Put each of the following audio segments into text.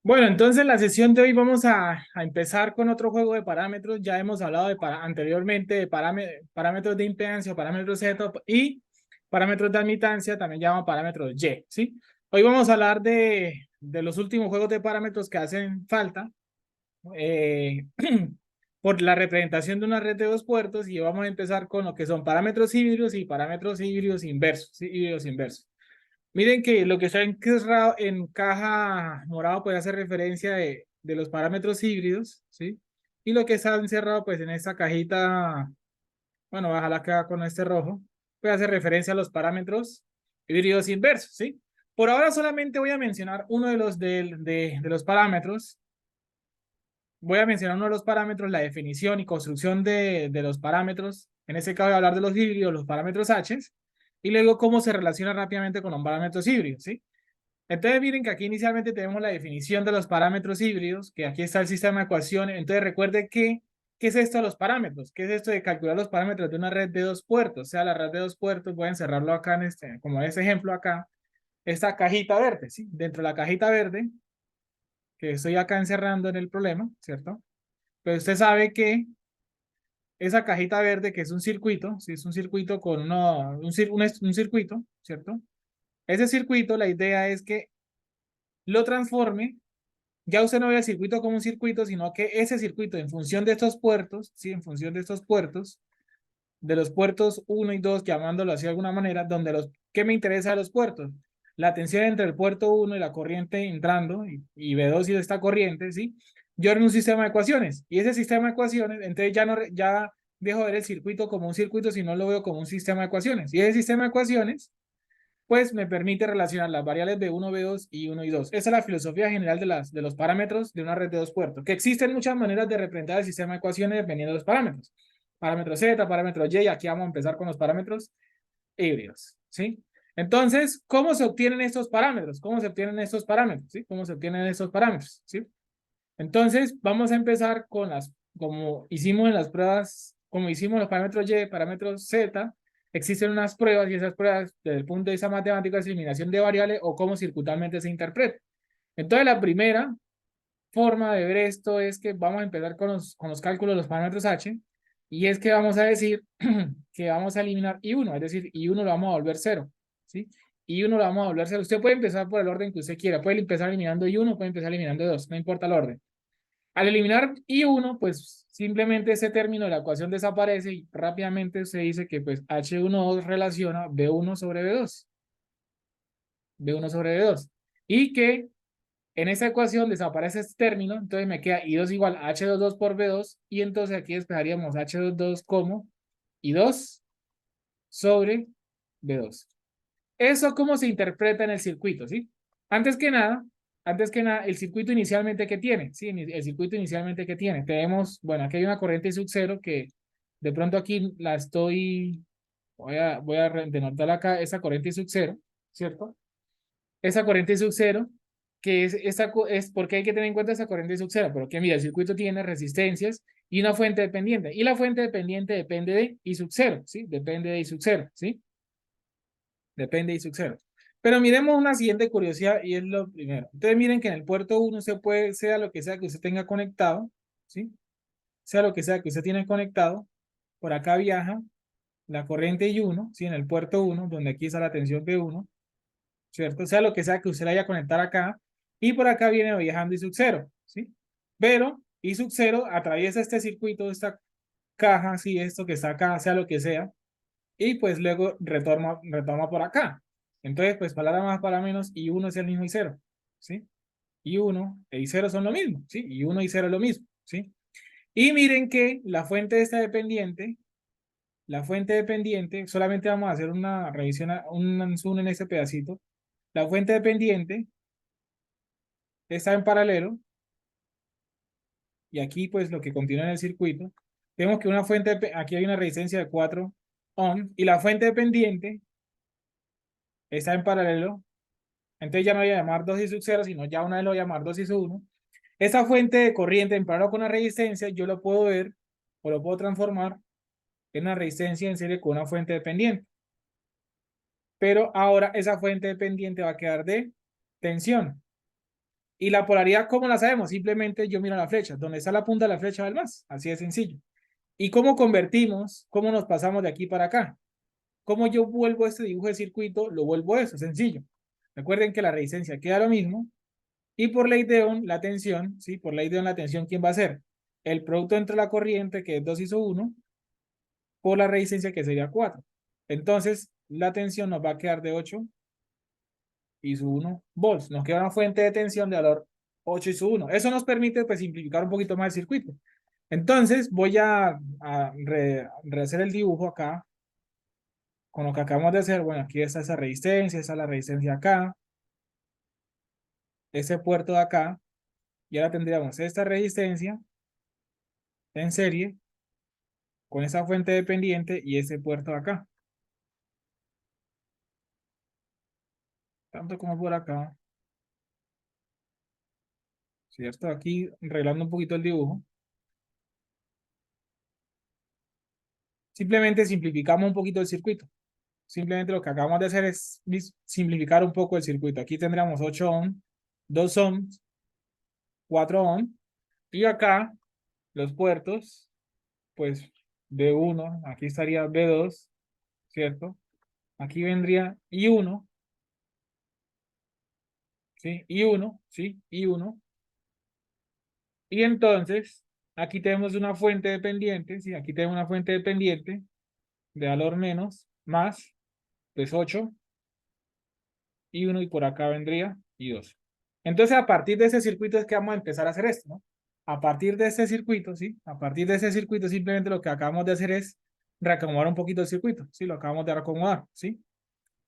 Bueno, entonces la sesión de hoy vamos a empezar con otro juego de parámetros. Ya hemos hablado anteriormente de parámetros de impedancia o parámetros Z y parámetros de admitancia, también llaman parámetros Y, ¿sí? Hoy vamos a hablar de los últimos juegos de parámetros que hacen falta eh, por la representación de una red de dos puertos y vamos a empezar con lo que son parámetros híbridos y parámetros híbridos inversos, ¿sí? Híbridos inversos. Miren que lo que está encerrado en caja morado puede hacer referencia de los parámetros híbridos, ¿sí? Y lo que está encerrado pues en esta cajita, bueno, baja la caja con este rojo, puede hacer referencia a los parámetros híbridos inversos, ¿sí? Por ahora solamente voy a mencionar uno de los parámetros. Voy a mencionar uno de los parámetros, la definición y construcción de los parámetros. En este caso voy a hablar de los híbridos, los parámetros H, y luego cómo se relaciona rápidamente con los parámetros híbridos, ¿sí? Entonces miren que aquí inicialmente tenemos la definición de los parámetros híbridos, que aquí está el sistema de ecuaciones. Entonces recuerde que, ¿qué es esto de los parámetros? ¿Qué es esto de calcular los parámetros de una red de dos puertos? O sea, la red de dos puertos, voy a encerrarlo acá en este, como en este ejemplo acá, esta cajita verde, ¿sí? Dentro de la cajita verde, que estoy acá encerrando en el problema, ¿cierto? Pues usted sabe que esa cajita verde, que es un circuito, ¿sí? Es un circuito con un circuito, ¿cierto? Ese circuito, la idea es que lo transforme. Ya usted no ve el circuito como un circuito, sino que ese circuito, en función de estos puertos, ¿sí? En función de estos puertos, de los puertos uno y 2 llamándolo así de alguna manera, ¿qué me interesa de los puertos? La tensión entre el puerto uno y la corriente entrando, y V2 y esta corriente, ¿sí? Yo en un sistema de ecuaciones, y ese sistema de ecuaciones, entonces ya dejo de ver el circuito como un circuito, sino lo veo como un sistema de ecuaciones. Y ese sistema de ecuaciones pues me permite relacionar las variables B1, B2 y 1 y 2. Esa es la filosofía general de los parámetros de una red de dos puertos, que existen muchas maneras de representar el sistema de ecuaciones dependiendo de los parámetros. Parámetro Z, parámetro Y, aquí vamos a empezar con los parámetros híbridos, ¿sí? Entonces, ¿cómo se obtienen estos parámetros? ¿Cómo se obtienen estos parámetros? ¿Sí? ¿Cómo se obtienen estos parámetros? ¿Sí? Entonces, vamos a empezar como hicimos en las pruebas, como hicimos los parámetros Y, parámetros Z, existen unas pruebas y esas pruebas, desde el punto de vista matemático, es eliminación de variables o cómo circuitalmente se interpreta. Entonces, la primera forma de ver esto es que vamos a empezar con los cálculos de los parámetros H, y es que vamos a decir que vamos a eliminar I1, es decir, I1 lo vamos a volver cero, ¿sí? I1 lo vamos a volver cero. Usted puede empezar por el orden que usted quiera, puede empezar eliminando I1, puede empezar eliminando I2, no importa el orden. Al eliminar I1, pues simplemente ese término de la ecuación desaparece y rápidamente se dice que pues H12 relaciona B1 sobre B2, B1 sobre B2. Y que en esa ecuación desaparece este término, entonces me queda I2 igual a H22 por B2 y entonces aquí despejaríamos H22 como I2 sobre B2. ¿Eso cómo se interpreta en el circuito? ¿Sí? Antes que nada, antes que nada, el circuito inicialmente que tiene, ¿sí? El circuito inicialmente que tiene. Tenemos, bueno, aquí hay una corriente sub cero que de pronto aquí la estoy, voy a denotar acá esa corriente sub cero, ¿cierto? Esa corriente sub cero, que es porque hay que tener en cuenta esa corriente sub cero, pero que mira, el circuito tiene resistencias y una fuente dependiente, y la fuente dependiente depende de I sub cero, ¿sí? Depende de I sub cero, ¿sí? Depende y sucede. Pero miremos una siguiente curiosidad y es lo primero. Entonces miren que en el puerto uno se puede, sea lo que sea que usted tenga conectado, ¿sí? Sea lo que sea que usted tiene conectado, por acá viaja la corriente I1, ¿sí? En el puerto uno donde aquí está la tensión B1, ¿cierto? Sea lo que sea que usted la haya conectar acá, y por acá viene viajando I sub cero, ¿sí? Pero I sub cero atraviesa este circuito, esta caja, ¿sí? Esto que está acá, sea lo que sea, y pues luego retoma por acá. Entonces, pues palabra más, para menos, y uno es el mismo y cero, ¿sí? Y uno y cero son lo mismo, ¿sí? Y uno y cero es lo mismo, ¿sí? Y miren que la fuente de esta dependiente, la fuente dependiente, solamente vamos a hacer una revisión, un zoom en este pedacito. La fuente dependiente está en paralelo, y aquí pues lo que continúa en el circuito, vemos que aquí hay una resistencia de 4 ohm, y la fuente dependiente está en paralelo. Entonces ya no voy a llamar 2 y sub 0, sino ya una vez lo voy a llamar 2 y sub 1. Esa fuente de corriente en paralelo con una resistencia, yo lo puedo ver o lo puedo transformar en una resistencia en serie con una fuente dependiente. Pero ahora esa fuente dependiente va a quedar de tensión. Y la polaridad, ¿cómo la sabemos? Simplemente yo miro la flecha. Donde está la punta de la flecha va el más. Así de sencillo. ¿Y cómo convertimos? ¿Cómo nos pasamos de aquí para acá? ¿Cómo yo vuelvo este dibujo de circuito? Lo vuelvo a eso, sencillo. Recuerden que la resistencia queda lo mismo. Y por ley de Ohm, la tensión, ¿sí? Por ley de Ohm, la tensión, ¿quién va a ser? El producto entre la corriente, que es 2 iso 1, por la resistencia, que sería 4. Entonces, la tensión nos va a quedar de 8 iso 1 volts. Nos queda una fuente de tensión de valor 8 iso 1. Eso nos permite, pues, simplificar un poquito más el circuito. Entonces, voy a rehacer el dibujo acá con lo que acabamos de hacer. Bueno, aquí está esa resistencia, esa es la resistencia acá, ese puerto de acá, y ahora tendríamos esta resistencia en serie con esa fuente dependiente y ese puerto de acá. Tanto como por acá, ¿cierto? Aquí arreglando un poquito el dibujo. Simplemente simplificamos un poquito el circuito. Simplemente lo que acabamos de hacer es simplificar un poco el circuito. Aquí tendríamos 8 ohm, 2 ohms, 4 ohm, y acá los puertos, pues B1, aquí estaría B2, ¿cierto? Aquí vendría I1, ¿sí? I1, ¿sí? I1. Y entonces, aquí tenemos una fuente dependiente, ¿sí? Aquí tenemos una fuente dependiente de valor menos, más, pues 8, I1, y por acá vendría I2. Entonces, a partir de ese circuito es que vamos a empezar a hacer esto, ¿no? A partir de ese circuito, ¿sí? A partir de ese circuito, simplemente lo que acabamos de hacer es reacomodar un poquito el circuito, ¿sí? Lo acabamos de reacomodar, ¿sí?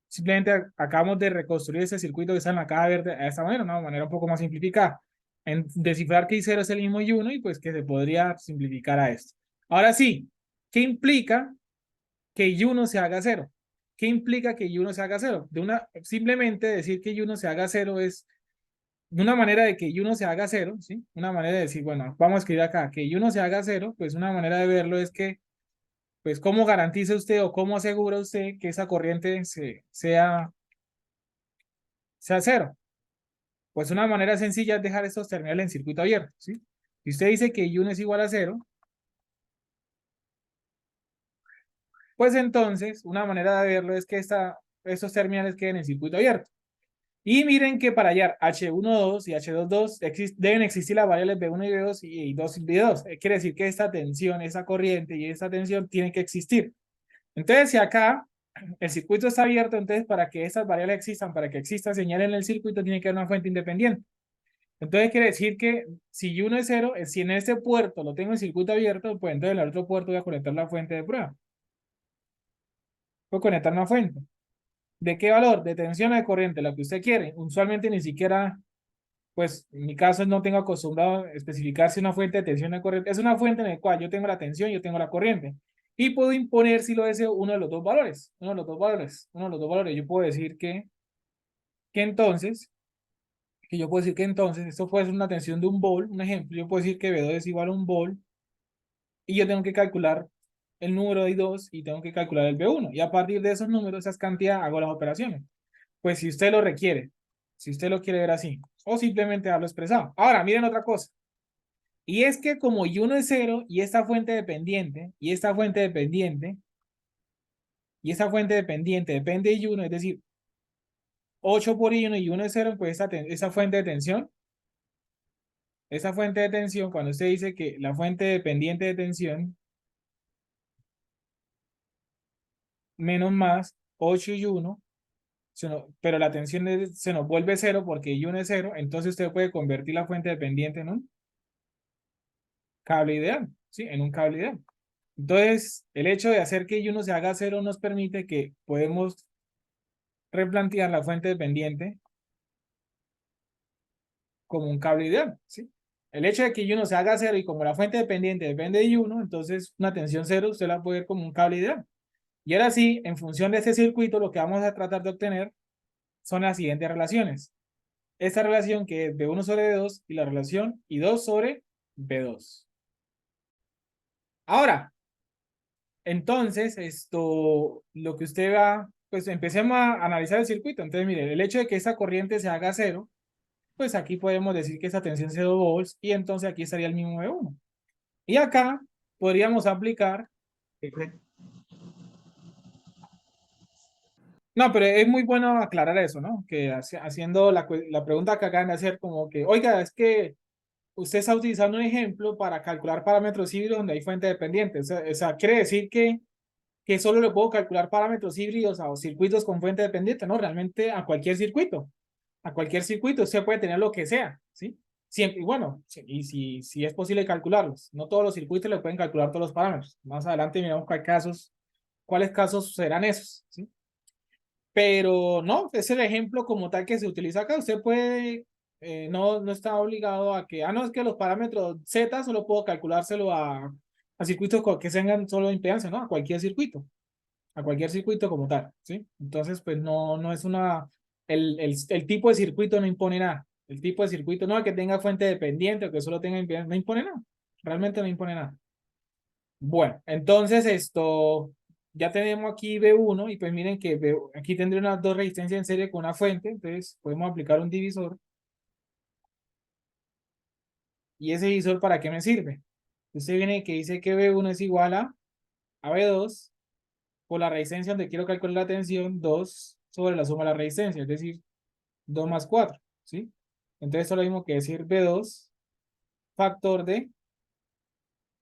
Simplemente acabamos de reconstruir ese circuito que está en la caja verde de esta manera, una manera un poco más simplificada. En descifrar que I0 es el mismo I1 y pues que se podría simplificar a esto. Ahora sí, ¿qué implica que I1 se haga cero? ¿Qué implica que I1 se haga cero? Simplemente decir que I1 se haga cero es una manera de que I1 se haga cero, ¿sí? Una manera de decir, bueno, vamos a escribir acá, que I1 se haga cero, pues una manera de verlo es que, pues, ¿cómo garantiza usted o cómo asegura usted que esa corriente sea cero? Pues una manera sencilla es dejar estos terminales en circuito abierto, ¿sí? Si usted dice que I1 es igual a cero, pues entonces una manera de verlo es que estos terminales queden en circuito abierto. Y miren que para hallar H12 y H22 deben existir las variables B1 y B2 y 2 y B2. Quiere decir que esta tensión, esa corriente y esta tensión tienen que existir. Entonces, si acá el circuito está abierto, entonces para que estas variables existan, para que exista señal en el circuito, tiene que haber una fuente independiente. Entonces quiere decir que si Y1 es cero, si en este puerto lo tengo en circuito abierto, pues entonces en el otro puerto voy a conectar la fuente de prueba. Voy a conectar una fuente. ¿De qué valor? De tensión o de corriente, lo que usted quiere. Usualmente ni siquiera, pues en mi caso no tengo acostumbrado a especificar si una fuente de tensión o de corriente. Es una fuente en la cual yo tengo la tensión, yo tengo la corriente. Y puedo imponer, si lo deseo, uno de los dos valores. Uno de los dos valores. Uno de los dos valores. Yo puedo decir que entonces, que yo puedo decir que entonces, esto puede ser una tensión de un volt, un ejemplo, yo puedo decir que V2 es igual a un volt y yo tengo que calcular el número de I2 y tengo que calcular el B1. Y a partir de esos números, esas cantidades, hago las operaciones. Pues si usted lo requiere, si usted lo quiere ver así, o simplemente haberlo expresado. Ahora, miren otra cosa. Y es que como I1 es cero y esta fuente dependiente, y esta fuente dependiente, y esta fuente dependiente depende de I1, es decir, 8 por I1 y 1 es cero, pues esa fuente de tensión, esa fuente de tensión, cuando usted dice que la fuente dependiente de tensión menos más 8 y 1, pero la tensión se nos vuelve cero porque I1 es cero, entonces usted puede convertir la fuente dependiente en un cable ideal, ¿sí? En un cable ideal. Entonces, el hecho de hacer que I1 se haga cero nos permite que podemos replantear la fuente dependiente como un cable ideal, ¿sí? El hecho de que I1 se haga cero y como la fuente dependiente depende de I1, entonces una tensión cero usted la puede ver como un cable ideal. Y ahora sí, en función de este circuito, lo que vamos a tratar de obtener son las siguientes relaciones. Esta relación que es B1 sobre B2 y la relación I2 sobre B2. Ahora, entonces, lo que usted va, pues empecemos a analizar el circuito. Entonces, mire, el hecho de que esa corriente se haga cero pues aquí podemos decir que esa tensión es 0 volts y entonces aquí estaría el mismo V1. Y acá podríamos aplicar. No, pero es muy bueno aclarar eso, ¿no? Que haciendo la pregunta que acaban de hacer, como que, oiga, es que usted está utilizando un ejemplo para calcular parámetros híbridos donde hay fuente dependiente. O sea, quiere decir que solo le puedo calcular parámetros híbridos o circuitos con fuente dependiente, ¿no? Realmente a cualquier circuito. A cualquier circuito usted puede tener lo que sea, ¿sí? Siempre, y bueno, y si es posible calcularlos. No todos los circuitos le pueden calcular todos los parámetros. Más adelante miramos cuáles casos serán esos, ¿sí? Pero no, es el ejemplo como tal que se utiliza acá. Usted puede, no está obligado a que, no, es que los parámetros Z solo puedo calculárselo a circuitos que tengan solo impedancia, ¿no? A cualquier circuito como tal, ¿sí? Entonces, pues no es el tipo de circuito no impone nada. El tipo de circuito, no, que tenga fuente dependiente o que solo tenga impedancia, no impone nada. Realmente no impone nada. Bueno, entonces ya tenemos aquí B1 y pues miren que aquí tendré unas dos resistencias en serie con una fuente, entonces podemos aplicar un divisor. ¿Y ese divisor para qué me sirve? Usted viene que dice que B1 es igual a B2 por la resistencia donde quiero calcular la tensión 2 sobre la suma de la resistencia, es decir, 2 más 4, ¿sí? Entonces esto es lo mismo que decir B2 factor de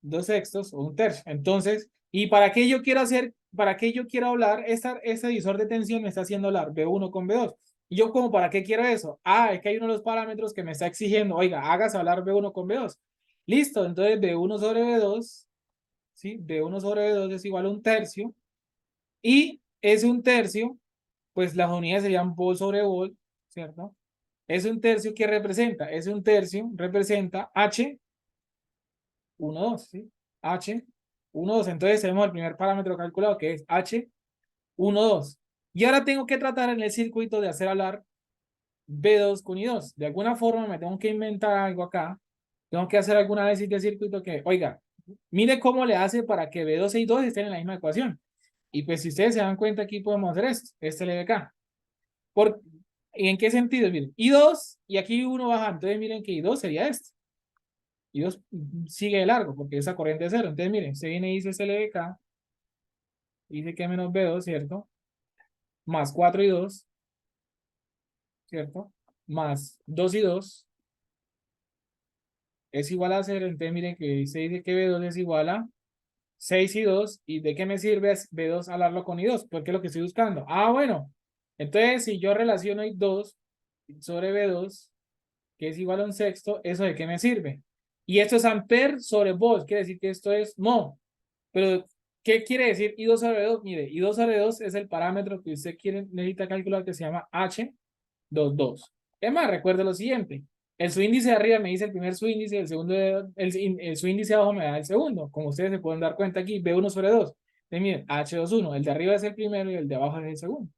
2/6 o 1/3. Entonces, ¿y para qué yo quiero hablar? Este divisor de tensión me está haciendo hablar B1 con B2. ¿Y yo como para qué quiero eso? Es que hay uno de los parámetros que me está exigiendo, oiga, hágase hablar B1 con B2. Listo, entonces B1 sobre B2, ¿sí? B1 sobre B2 es igual a 1/3. Y ese 1/3, pues las unidades serían volt sobre volt, ¿cierto? Es 1/3 que representa, ese 1/3 representa H 1,2, ¿sí? H 1,2. Entonces tenemos el primer parámetro calculado que es H 1,2. Y ahora tengo que tratar en el circuito de hacer hablar B2 con I2. De alguna forma me tengo que inventar algo acá. Tengo que hacer algún análisis de circuito que, oiga, mire cómo le hace para que B2 e I2 estén en la misma ecuación. Y pues si ustedes se dan cuenta aquí podemos hacer esto, este LDK. ¿Y en qué sentido? Miren, I2 y aquí uno baja. Entonces miren que I2 sería este. I2 sigue de largo porque esa corriente es cero. Entonces miren, se viene y dice LDK, dice que menos B2, ¿cierto? Más 4 y 2, ¿cierto? Más 2 y 2 es igual a 0. Entonces miren que se dice que B2 es igual a 6 y 2. ¿Y de qué me sirve B2 hablarlo con I2? Porque es lo que estoy buscando. Bueno. Entonces si yo relaciono I2 sobre B2, que es igual a 1/6, ¿eso de qué me sirve? Y esto es amper sobre volt, quiere decir que esto es mho. Pero, ¿qué quiere decir I2 sobre 2? Mire, I2 sobre 2 es el parámetro que usted necesita calcular que se llama H22. Es más, recuerde lo siguiente. El subíndice de arriba me dice el primer subíndice, el segundo, el subíndice de abajo me da el segundo. Como ustedes se pueden dar cuenta aquí, B1 sobre 2. Entonces, miren, H21, el de arriba es el primero y el de abajo es el segundo.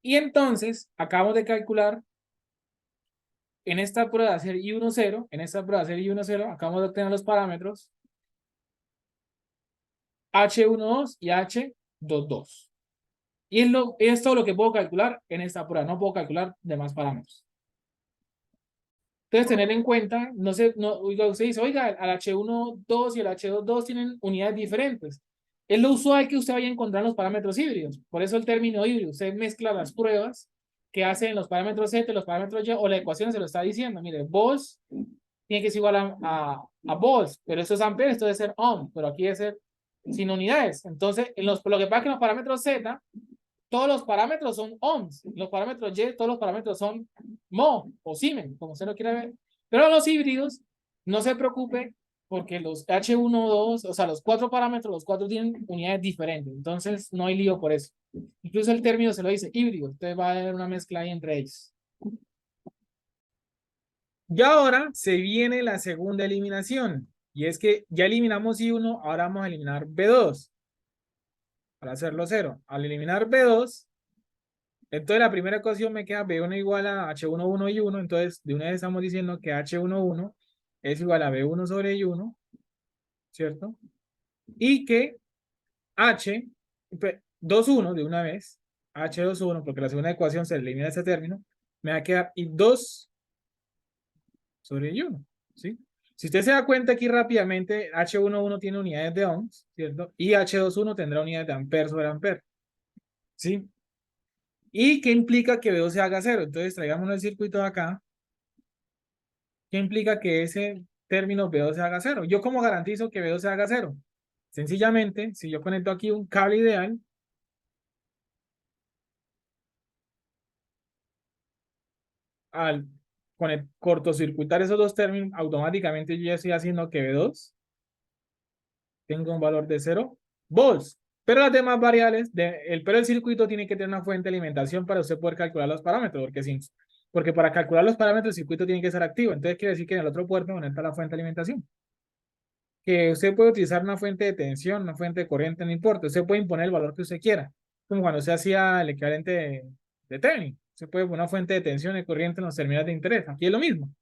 Y entonces, acabamos de calcular en esta prueba de hacer I10, en esta prueba de hacer I10, acabamos de obtener los parámetros H12 y H22. Y es todo lo que puedo calcular en esta prueba. No puedo calcular demás parámetros. Entonces, tener en cuenta, no sé, oiga, usted dice, oiga, el H12 y el H22 tienen unidades diferentes. Es lo usual que usted vaya a encontrar en los parámetros híbridos. Por eso el término híbrido. Usted mezcla las pruebas que hacen los parámetros Z, los parámetros Y, o la ecuación se lo está diciendo. Mire, volts tiene que ser igual a volts, pero esto es amperes, esto debe ser ohm, pero aquí debe ser sin unidades. Entonces, lo que pasa es que en los parámetros Z, todos los parámetros son ohms, los parámetros Y, todos los parámetros son mho o Siemens, como usted lo quiera ver. Pero los híbridos, no se preocupe, porque los H12, o sea, los cuatro parámetros, los cuatro tienen unidades diferentes. Entonces, no hay lío por eso. Incluso el término se lo dice híbrido. Entonces, va a haber una mezcla ahí entre ellos. Y ahora se viene la segunda eliminación. Y es que ya eliminamos I1, ahora vamos a eliminar B2 para hacerlo cero. Al eliminar B2, entonces la primera ecuación me queda B1 igual a H11 y 1. Entonces de una vez estamos diciendo que H11 es igual a B1 sobre I1, ¿cierto? Y que H21 de una vez, H21, porque la segunda ecuación se elimina ese término, me va a quedar I2 sobre I1, ¿sí? Si usted se da cuenta aquí rápidamente, H11 tiene unidades de ohms, ¿cierto? Y H21 tendrá unidades de amperes sobre amperes, ¿sí? ¿Y qué implica que V2 se haga cero? Entonces, traigamos el circuito de acá. ¿Qué implica que ese término V2 se haga cero? ¿Yo cómo garantizo que V2 se haga cero? Sencillamente, si yo conecto aquí un cable ideal, al cortocircuitar esos dos términos, automáticamente yo ya estoy haciendo que V2 tenga un valor de 0 volts. Pero las demás variables, pero el circuito tiene que tener una fuente de alimentación para usted poder calcular los parámetros, porque para calcular los parámetros el circuito tiene que ser activo. Entonces quiere decir que en el otro puerto conecta la fuente de alimentación. Que usted puede utilizar una fuente de tensión, una fuente de corriente, no importa. Usted puede imponer el valor que usted quiera, como cuando se hacía el equivalente de Thevenin. Se puede poner una fuente de tensión y corriente en los terminales de interés. Aquí es lo mismo.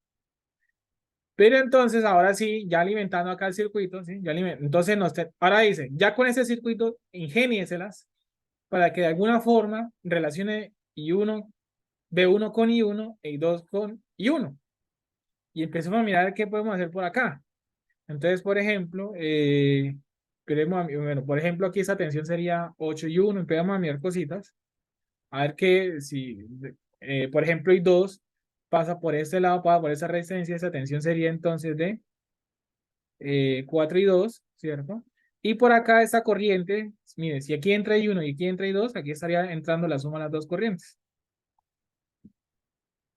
Pero entonces, ahora sí, ya alimentando acá el circuito, ¿sí? Entonces, ahora dice, ya con ese circuito, ingénieselas para que de alguna forma relacione I1, B1 con I1 e I2 con I1. Y empecemos a mirar qué podemos hacer por acá. Entonces, por ejemplo, bueno, por ejemplo, aquí esa tensión sería 8 y 1. Empezamos a mirar cositas. A ver que si, por ejemplo, I2 pasa por este lado, pasa por esa resistencia, esa tensión sería entonces de 4 y 2, ¿cierto? Y por acá esta corriente, mire, si aquí entra I1 y aquí entra I2, aquí estaría entrando la suma de las dos corrientes.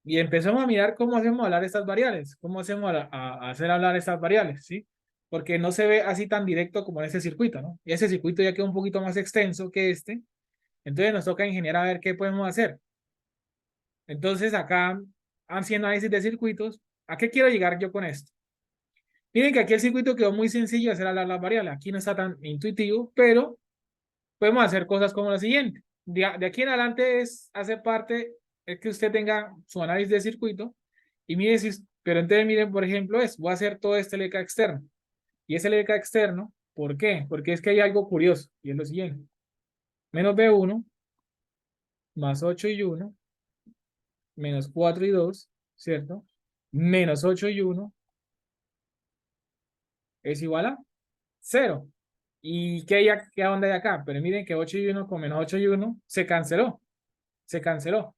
Y empezamos a mirar cómo hacemos hablar estas variables, cómo hacemos a hacer hablar estas variables, ¿sí? Porque no se ve así tan directo como en ese circuito, ¿no? Y ese circuito ya queda un poquito más extenso que este, entonces nos toca ingeniar a ver qué podemos hacer. Entonces acá, haciendo análisis de circuitos, ¿a qué quiero llegar yo con esto? Miren que aquí el circuito quedó muy sencillo hacer hablar las variables, aquí no está tan intuitivo, pero podemos hacer cosas como la siguiente. De aquí en adelante hace parte, es que usted tenga su análisis de circuito y mire si, pero entonces miren, por ejemplo, voy a hacer todo este LK externo. Y ese LK externo, ¿por qué? Porque es que hay algo curioso y es lo siguiente. Menos B1 más 8 y 1 menos 4 y 2, ¿cierto? Menos 8 y 1 es igual a 0. ¿Y qué onda hay acá? Pero miren que 8 y 1 con menos 8 y 1 se canceló,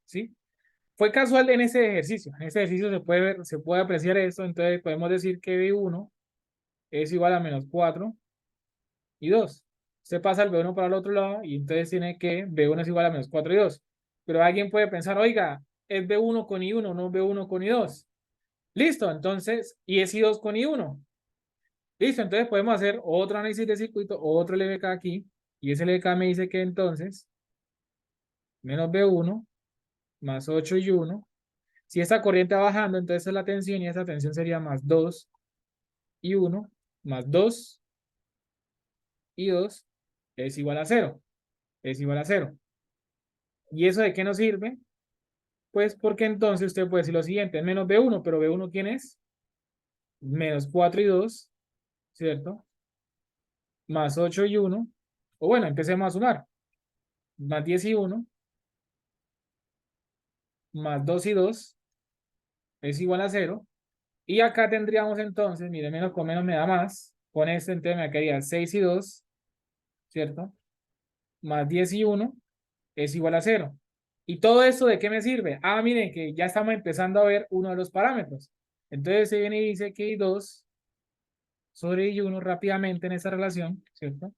¿sí? Fue casual en ese ejercicio. En ese ejercicio se puede ver, se puede apreciar esto. Entonces podemos decir que B1 es igual a menos 4 y 2. Se pasa el B1 para el otro lado y entonces tiene que B1 es igual a menos 4 y 2. Pero alguien puede pensar, oiga, es B1 con I1, no B1 con I2. Listo, entonces, y es I2 con I1. Listo, entonces podemos hacer otro análisis de circuito, otro LVK aquí. Y ese LVK me dice que entonces, menos B1 más 8 y 1. Si esta corriente va bajando, entonces es la tensión y esa tensión sería más 2 y 1 más 2 y 2 es igual a 0. Es igual a 0. ¿Y eso de qué nos sirve? Pues porque entonces usted puede decir lo siguiente, es menos B1, pero B1 ¿quién es? Menos 4 y 2, ¿cierto? Más 8 y 1. O bueno, empecemos a sumar. Más 10 y 1, más 2 y 2 es igual a 0. Y acá tendríamos entonces, mire, menos con menos me da más. Con este entonces me quedaría 6 y 2, ¿cierto? Más 10 y 1 es igual a 0. ¿Y todo esto de qué me sirve? Ah, miren que ya estamos empezando a ver uno de los parámetros. Entonces se viene y dice que I2 sobre I1 rápidamente en esta relación, ¿cierto?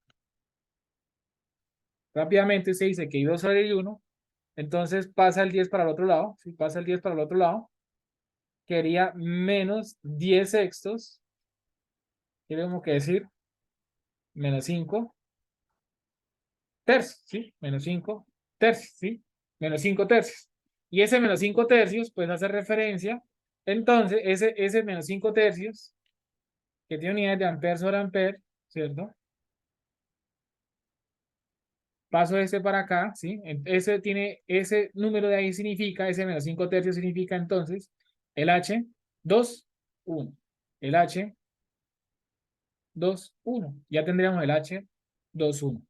Rápidamente se dice que I2 sobre I1, entonces pasa el 10 para el otro lado. Si pasa el 10 para el otro lado, quedaría menos 10 sextos. Tenemos que decir menos 5 tercios, ¿sí? Menos 5 tercios, ¿sí? Menos 5 tercios. Y ese menos 5 tercios, pues hace referencia, entonces, ese menos 5 tercios, que tiene unidades de amperes sobre amper, ¿cierto? Paso este para acá, ¿sí? Ese número de ahí significa, ese menos 5 tercios significa entonces el H2, 1. El H2, 1. Ya tendríamos el H2, 1.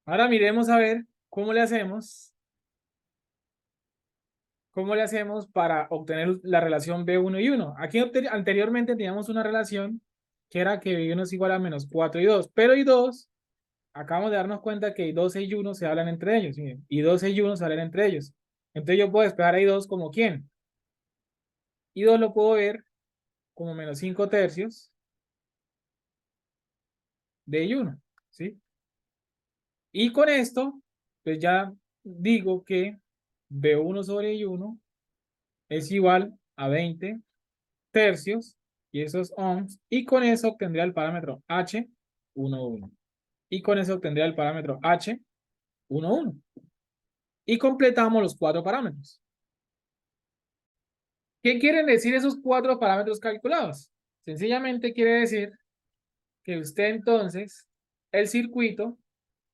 Ahora miremos a ver cómo le hacemos ¿Cómo le hacemos para obtener la relación B1 y 1? Aquí anteriormente teníamos una relación que era que B1 es igual a menos 4 y 2, pero y 2, acabamos de darnos cuenta que I2 y I1 se hablan entre ellos. Miren, I2 y I1 se hablan entre ellos. Entonces yo puedo despejar a I2 como ¿quién? I2 lo puedo ver como menos 5 tercios de I1, ¿sí? Y con esto, pues ya digo que B1 sobre I1 es igual a 20 tercios y esos ohms, y con eso obtendría el parámetro H11. Y con eso obtendría el parámetro H11. Y completamos los cuatro parámetros. ¿Qué quieren decir esos cuatro parámetros calculados? Sencillamente quiere decir que usted entonces, el circuito,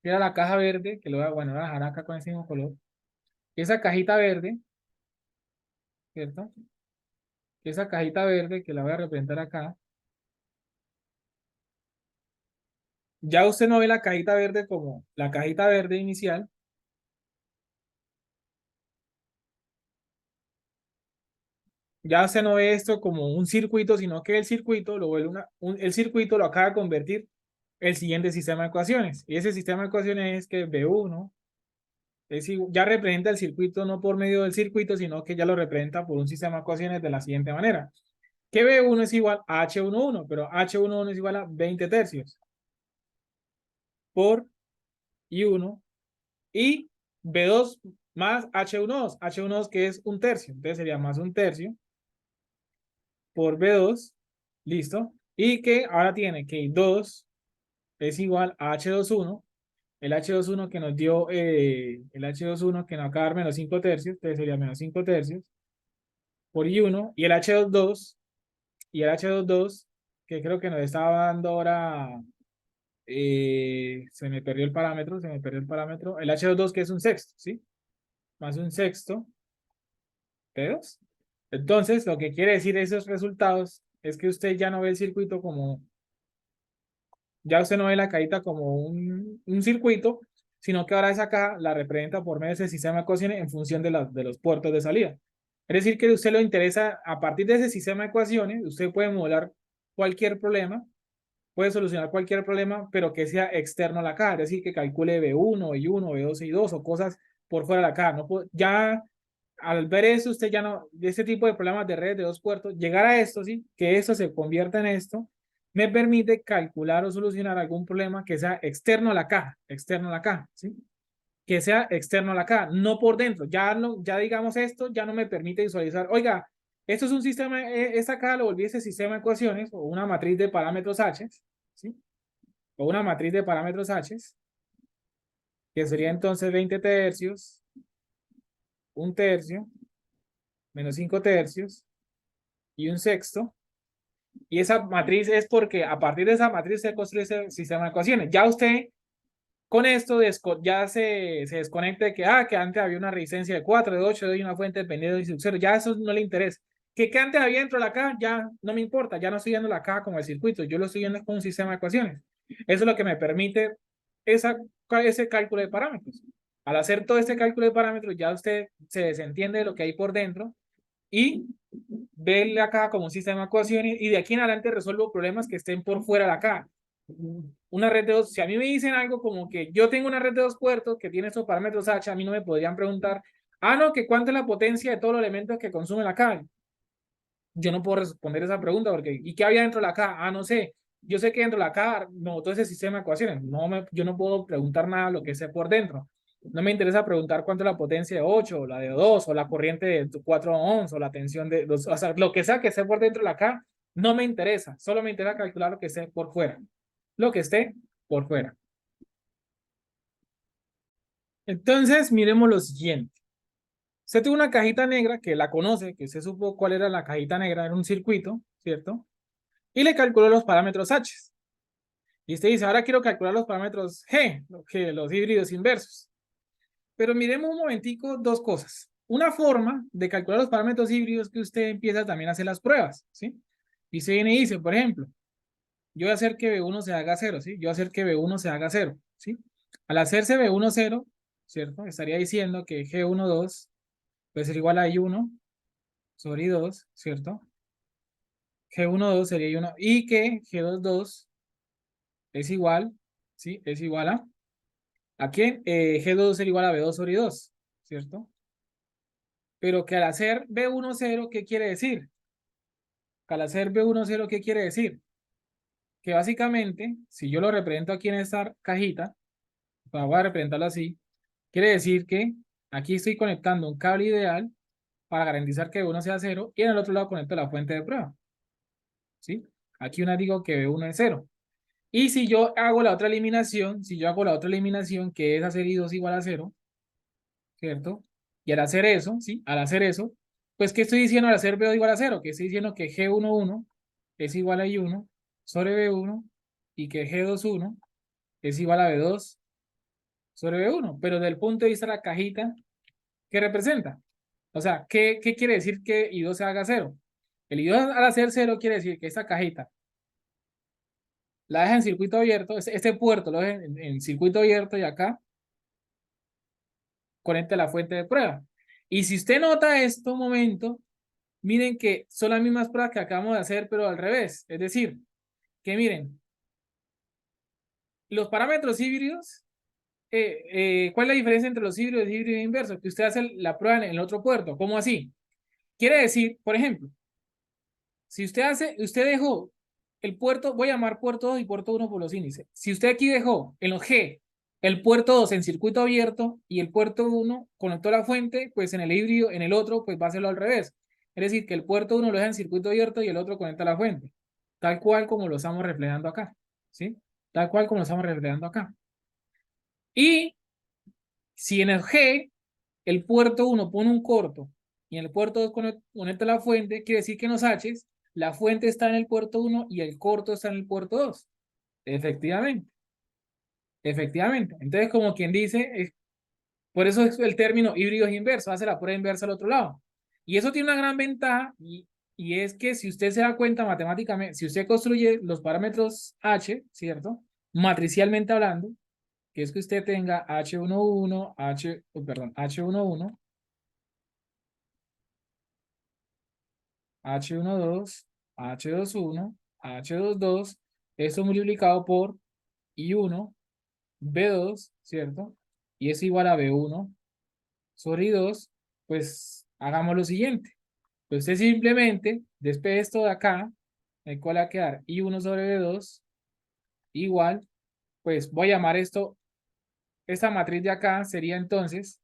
que era la caja verde, que lo voy a, bueno, voy a dejar acá con ese mismo color, esa cajita verde, ¿cierto? Esa cajita verde, que la voy a representar acá, ya usted no ve la cajita verde como la cajita verde inicial, ya usted no ve esto como un circuito, sino que el circuito lo vuelve el circuito lo acaba de convertir el siguiente sistema de ecuaciones. Y ese sistema de ecuaciones es que B1 ya representa el circuito no por medio del circuito, sino que ya lo representa por un sistema de ecuaciones de la siguiente manera. Que B1 es igual a H11, pero H11 es igual a 20 tercios por I1 y B2 más H12, H12 que es un tercio, entonces sería más un tercio por B2, listo, y que ahora tiene que 2 es igual a H21, el H21 que nos dio, el H21 que nos acaba de dar menos 5 tercios, entonces sería menos 5 tercios por I1, y el H22, y el H22, que creo que nos estaba dando ahora, se me perdió el parámetro, el H22 que es un sexto, ¿sí? Más un sexto, P2. Entonces, lo que quiere decir esos resultados es que usted ya no ve el circuito como, ya usted no ve la cajita como un circuito, sino que ahora esa caja la representa por medio de ese sistema de ecuaciones en función de los puertos de salida. Es decir, que a usted le interesa, a partir de ese sistema de ecuaciones, usted puede modelar cualquier problema, puede solucionar cualquier problema, pero que sea externo a la caja, es decir, que calcule B1, I1, B2, I2 o cosas por fuera de la caja. No ya al ver eso, usted ya no, de este tipo de problemas de redes de dos puertos, llegar a esto, ¿sí? Que esto se convierta en esto, me permite calcular o solucionar algún problema que sea externo a la caja, ¿sí? Que sea externo a la caja, no por dentro. Ya, no, ya digamos esto, ya no me permite visualizar, oiga, esto es un sistema, esta caja lo volví ese sistema de ecuaciones o una matriz de parámetros H, ¿sí? O una matriz de parámetros H, que sería entonces 20 tercios, un tercio, menos 5 tercios y un sexto. Y esa matriz es porque a partir de esa matriz se construye ese sistema de ecuaciones. Ya usted con esto ya se desconecta de que antes había una resistencia de 4, de 8, de una fuente dependiente de 0. Ya eso no le interesa. Que antes había dentro de la caja, ya no me importa. Ya no estoy viendo la caja como el circuito. Yo lo estoy viendo con un sistema de ecuaciones. Eso es lo que me permite ese cálculo de parámetros. Al hacer todo este cálculo de parámetros, ya usted se desentiende de lo que hay por dentro y ve la caja como un sistema de ecuaciones y de aquí en adelante resuelvo problemas que estén por fuera de la caja. Una red de dos, si a mí me dicen algo como que yo tengo una red de dos puertos que tiene estos parámetros H, a mí no me podrían preguntar, no, que cuánto es la potencia de todos los elementos que consume la caja. Yo no puedo responder esa pregunta porque, ¿y qué había dentro de la caja? No sé. Yo sé que dentro de la caja, no, todo ese sistema de ecuaciones, yo no puedo preguntar nada de lo que sé por dentro. No me interesa preguntar cuánto es la potencia de 8, o la de 2, o la corriente de 4 ohms, o la tensión de 2, o sea, lo que sea que sé por dentro de la caja, no me interesa. Solo me interesa calcular lo que esté por fuera. Lo que esté por fuera. Entonces, miremos lo siguiente. Usted tuvo una cajita negra que la conoce, que usted supo cuál era la cajita negra, era un circuito, ¿cierto? Y le calculó los parámetros H. Y usted dice, ahora quiero calcular los parámetros G, los híbridos inversos. Pero miremos un momentico dos cosas. Una forma de calcular los parámetros híbridos que usted empieza también a hacer las pruebas, ¿sí? Y se viene y dice, por ejemplo, yo voy a hacer que B1 se haga 0, ¿sí? Yo voy a hacer que B1 se haga 0, ¿sí? Al hacerse B1 0, ¿cierto? Estaría diciendo que G12 puede ser igual a I1 sobre I2, ¿cierto? G12 sería I1 y que G22 es igual, ¿sí? Es igual ¿a quién? G2 sería igual a B2 sobre I2, ¿cierto? Pero que al hacer B10, ¿qué quiere decir? Que al hacer B10, ¿qué quiere decir? Que básicamente, si yo lo represento aquí en esta cajita, voy a representarlo así, quiere decir que aquí estoy conectando un cable ideal para garantizar que B1 sea 0 y en el otro lado conecto la fuente de prueba, ¿sí? Aquí una digo que B1 es 0. Y si yo hago la otra eliminación, si yo hago la otra eliminación que es hacer I2 igual a 0, ¿cierto? Y al hacer eso, ¿sí? Al hacer eso, pues ¿qué estoy diciendo al hacer B2 igual a 0? Que estoy diciendo que G11 es igual a I1 sobre B1 y que G21 es igual a B2 sobre B1. Pero desde el punto de vista de la cajita, ¿qué representa? O sea, ¿qué quiere decir que I2 se haga 0? El I2 al hacer 0 quiere decir que esta cajita la deja en circuito abierto, este puerto lo deja en circuito abierto y acá conecta la fuente de prueba. Y si usted nota esto un momento, miren que son las mismas pruebas que acabamos de hacer, pero al revés. Es decir, que miren, los parámetros híbridos, ¿cuál es la diferencia entre los híbridos y híbridos inversos? Que usted hace la prueba en el otro puerto. ¿Cómo así? Quiere decir, por ejemplo, si usted dejó el puerto, voy a llamar puerto 2 y puerto 1 por los índices. Si usted aquí dejó en los G el puerto 2 en circuito abierto y el puerto 1 conectó la fuente, pues en el híbrido, en el otro, pues va a hacerlo al revés. Es decir, que el puerto 1 lo deja en circuito abierto y el otro conecta la fuente. Tal cual como lo estamos reflejando acá. ¿Sí? Tal cual como lo estamos reflejando acá. Y si en el G el puerto 1 pone un corto y en el puerto 2 conecta la fuente, quiere decir que en los H's la fuente está en el puerto 1 y el corto está en el puerto 2. Efectivamente, efectivamente. Entonces, como quien dice, por eso es el término híbridos inversos, hace la prueba inversa al otro lado. Y eso tiene una gran ventaja y es que si usted se da cuenta matemáticamente, si usted construye los parámetros H, ¿cierto? Matricialmente hablando, que es que usted tenga H11, perdón, H11, H12, H21, H22, esto multiplicado por I1, B2, ¿cierto? Y es igual a B1 sobre I2, pues hagamos lo siguiente. Pues usted simplemente despeje esto de acá, el cual va a quedar I1 sobre B2, igual, pues voy a llamar esto, esta matriz de acá sería entonces